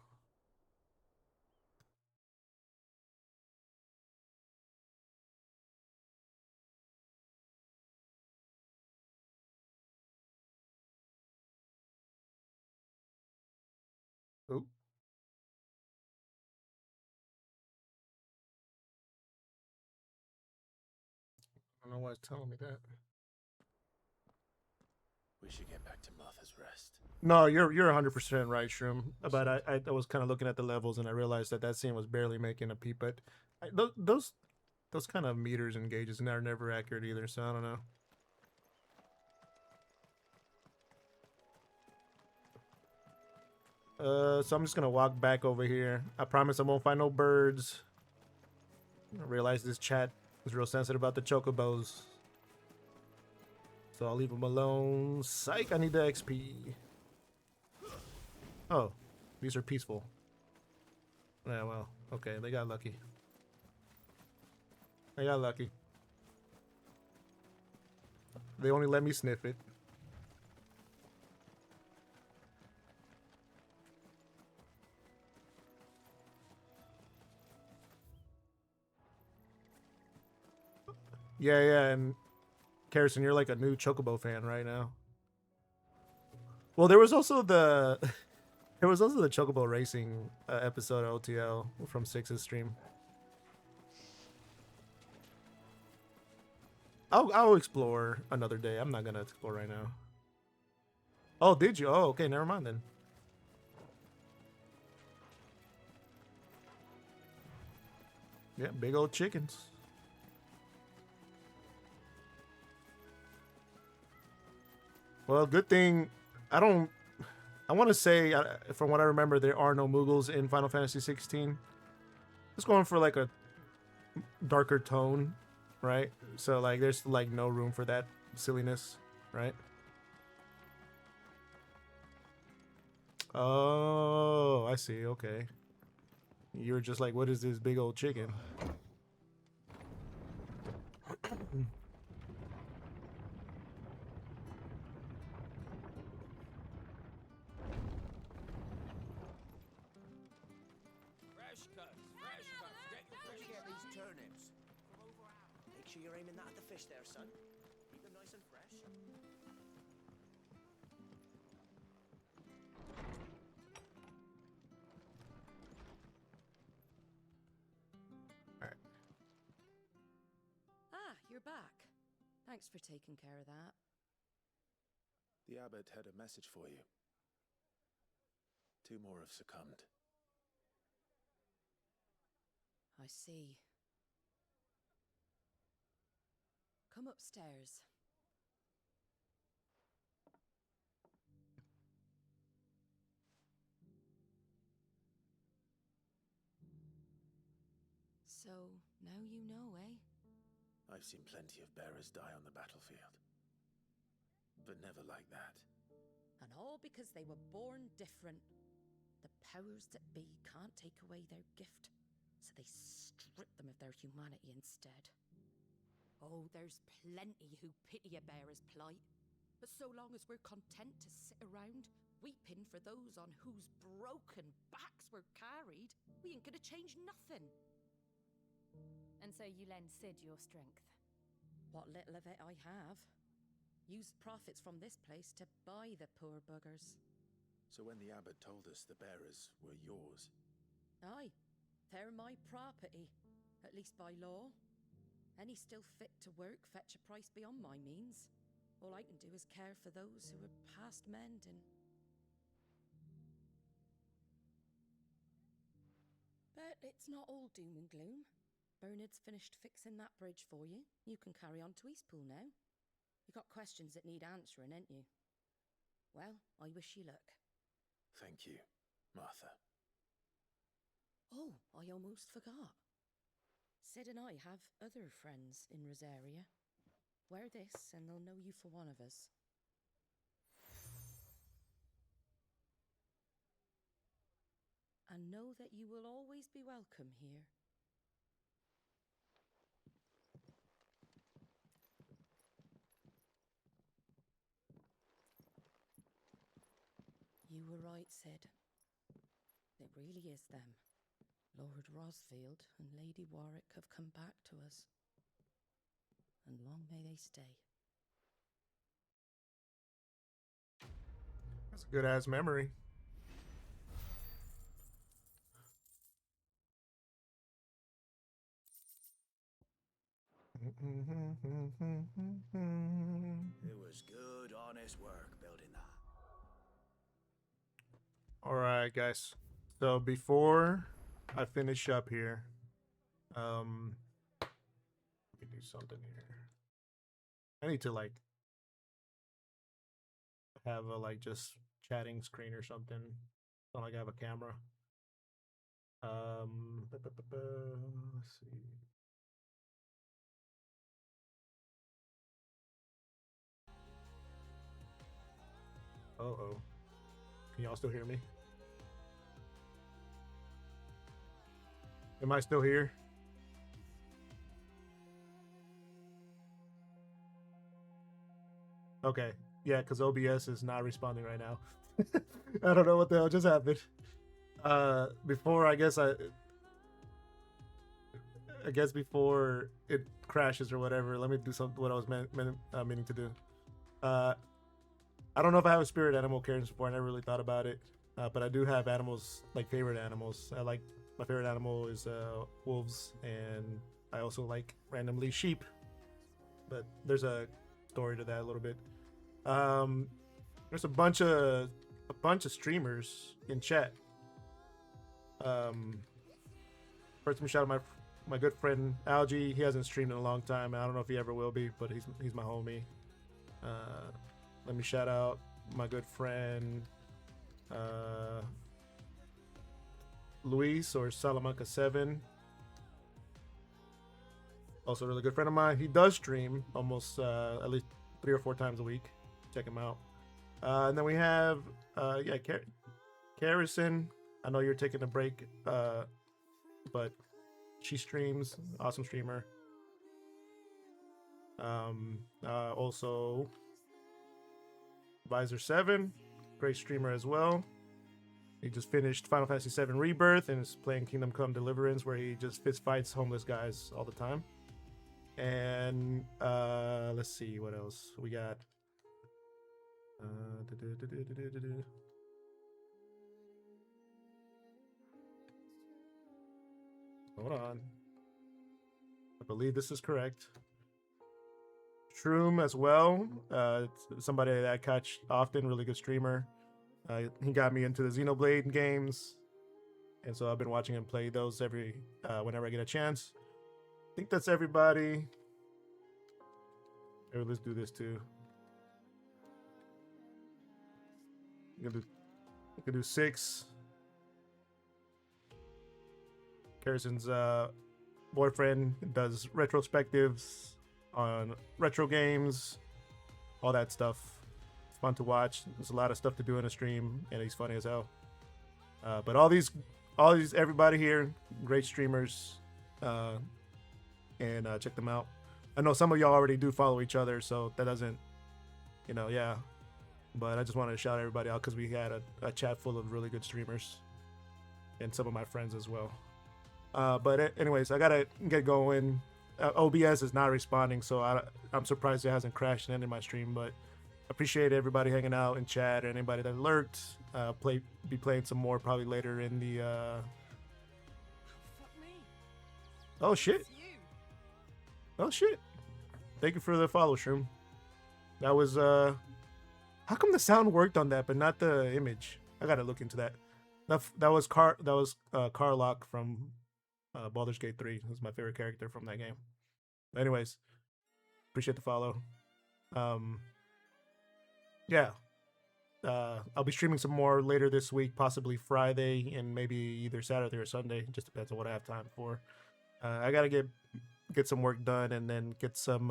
Oh. I don't know why it's telling me that. We should get back to Martha's Rest. No, you're 100% right, Shroom. But I was kind of looking at the levels and I realized that scene was barely making a peep. But those kind of meters and gauges are never accurate either. So I don't know. So I'm just gonna walk back over here. I promise I won't find no birds. I realize this chat is real sensitive about the chocobos. So I'll leave them alone. Psych, I need the XP. Oh, these are peaceful. Yeah, well, okay, they got lucky. They got lucky. They only let me sniff it. Yeah, and Karrison, you're like a new Chocobo fan right now. Well, there was also the Chocobo Racing episode of OTL from Six's stream. I'll explore another day. I'm not gonna explore right now. Oh, did you? Oh, okay, never mind then. Yeah, big old chickens. Well, good thing I want to say, from what I remember, there are no Moogles in Final Fantasy 16. It's going for like a darker tone, right? So like there's like no room for that silliness, right? Oh, I see. Okay. You're just like, what is this big old chicken? Make sure you're aiming that at the fish there, son. Keep them nice and fresh. Ah, you're back. Thanks for taking care of that. The abbot had a message for you. 2 more have succumbed. I see. Come upstairs. So, now you know, eh? I've seen plenty of bearers die on the battlefield. But never like that. And all because they were born different. The powers that be can't take away their gift, so they strip them of their humanity instead. Oh, there's plenty who pity a bearer's plight. But so long as we're content to sit around, weeping for those on whose broken backs we're carried, we ain't gonna change nothing. And so you lend Sid your strength? What little of it I have. Used profits from this place to buy the poor buggers. So when the abbot told us the bearers were yours... Aye, they're my property, at least by law. Any still fit to work fetch a price beyond my means. All I can do is care for those who are past mending. But it's not all doom and gloom. Bernard's finished fixing that bridge for you. You can carry on to Eastpool now. You got questions that need answering, ain't you? Well, I wish you luck. Thank you, Martha. Oh, I almost forgot. Sid and I have other friends in Rosaria. Wear this and they'll know you for one of us. And know that you will always be welcome here. You were right, Sid. It really is them. Lord Rosfield and Lady Warwick have come back to us. And long may they stay. That's a good ass memory. It was good, honest work building that. All right, guys. So before I finish up here, let me do something here. I need to like have a like just chatting screen or something. Not like I have a camera. Let's see. Uh-oh. Can y'all still hear me? Am I still here? Okay. Yeah, because OBS is not responding right now. I don't know what the hell just happened. Before I guess before it crashes or whatever, let me do something what I was meaning to do. I don't know if I have a spirit animal caring support. I never really thought about it, but I do have animals, like favorite animals. My favorite animal is wolves, and I also like randomly sheep. But there's a story to that a little bit. There's a bunch of streamers in chat. First, let me shout out my good friend Algie. He hasn't streamed in a long time. I don't know if he ever will be, but he's my homie. Let me shout out my good friend Luis or Salamanca7. Also a really good friend of mine. He does stream almost at least 3 or 4 times a week. Check him out. And then we have Carrison. I know you're taking a break, but she streams. Awesome streamer. Also Visor7, great streamer as well. He just finished Final Fantasy VII Rebirth and is playing Kingdom Come Deliverance, where he just fist fights homeless guys all the time. And let's see what else we got. Hold on. I believe this is correct. Shroom as well. Somebody that I catch often, really good streamer. He got me into the Xenoblade games, and so I've been watching him play those whenever I get a chance. I think that's everybody. Here, let's do this too. We can do 6. Harrison's boyfriend does retrospectives on retro games, all that stuff. It's fun to watch. There's a lot of stuff to do in a stream, and he's funny as hell. But all these, everybody here, great streamers, and check them out. I know some of y'all already do follow each other, so that doesn't, yeah. But I just wanted to shout everybody out because we had a chat full of really good streamers, and some of my friends as well. But anyways, I gotta get going. OBS is not responding, so I'm surprised it hasn't crashed and ended my stream. But appreciate everybody hanging out in chat, and anybody that lurked. Be playing some more probably later in the. Oh shit! Oh shit! Thank you for the follow, Shroom. That was how come the sound worked on that but not the image? I gotta look into that. That was Carlock from Baldur's Gate 3 is my favorite character from that game. But anyways, appreciate the follow. Yeah. I'll be streaming some more later this week, possibly Friday and maybe either Saturday or Sunday. It just depends on what I have time for. I gotta get some work done and then get some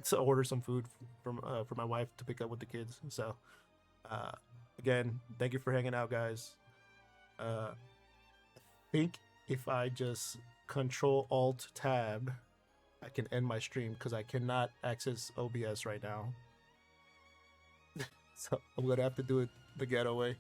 to order some food from for my wife to pick up with the kids. So again, thank you for hanging out, guys. I think if I just Control-Alt-Tab, I can end my stream because I cannot access OBS right now. So I'm gonna have to do it the ghetto way.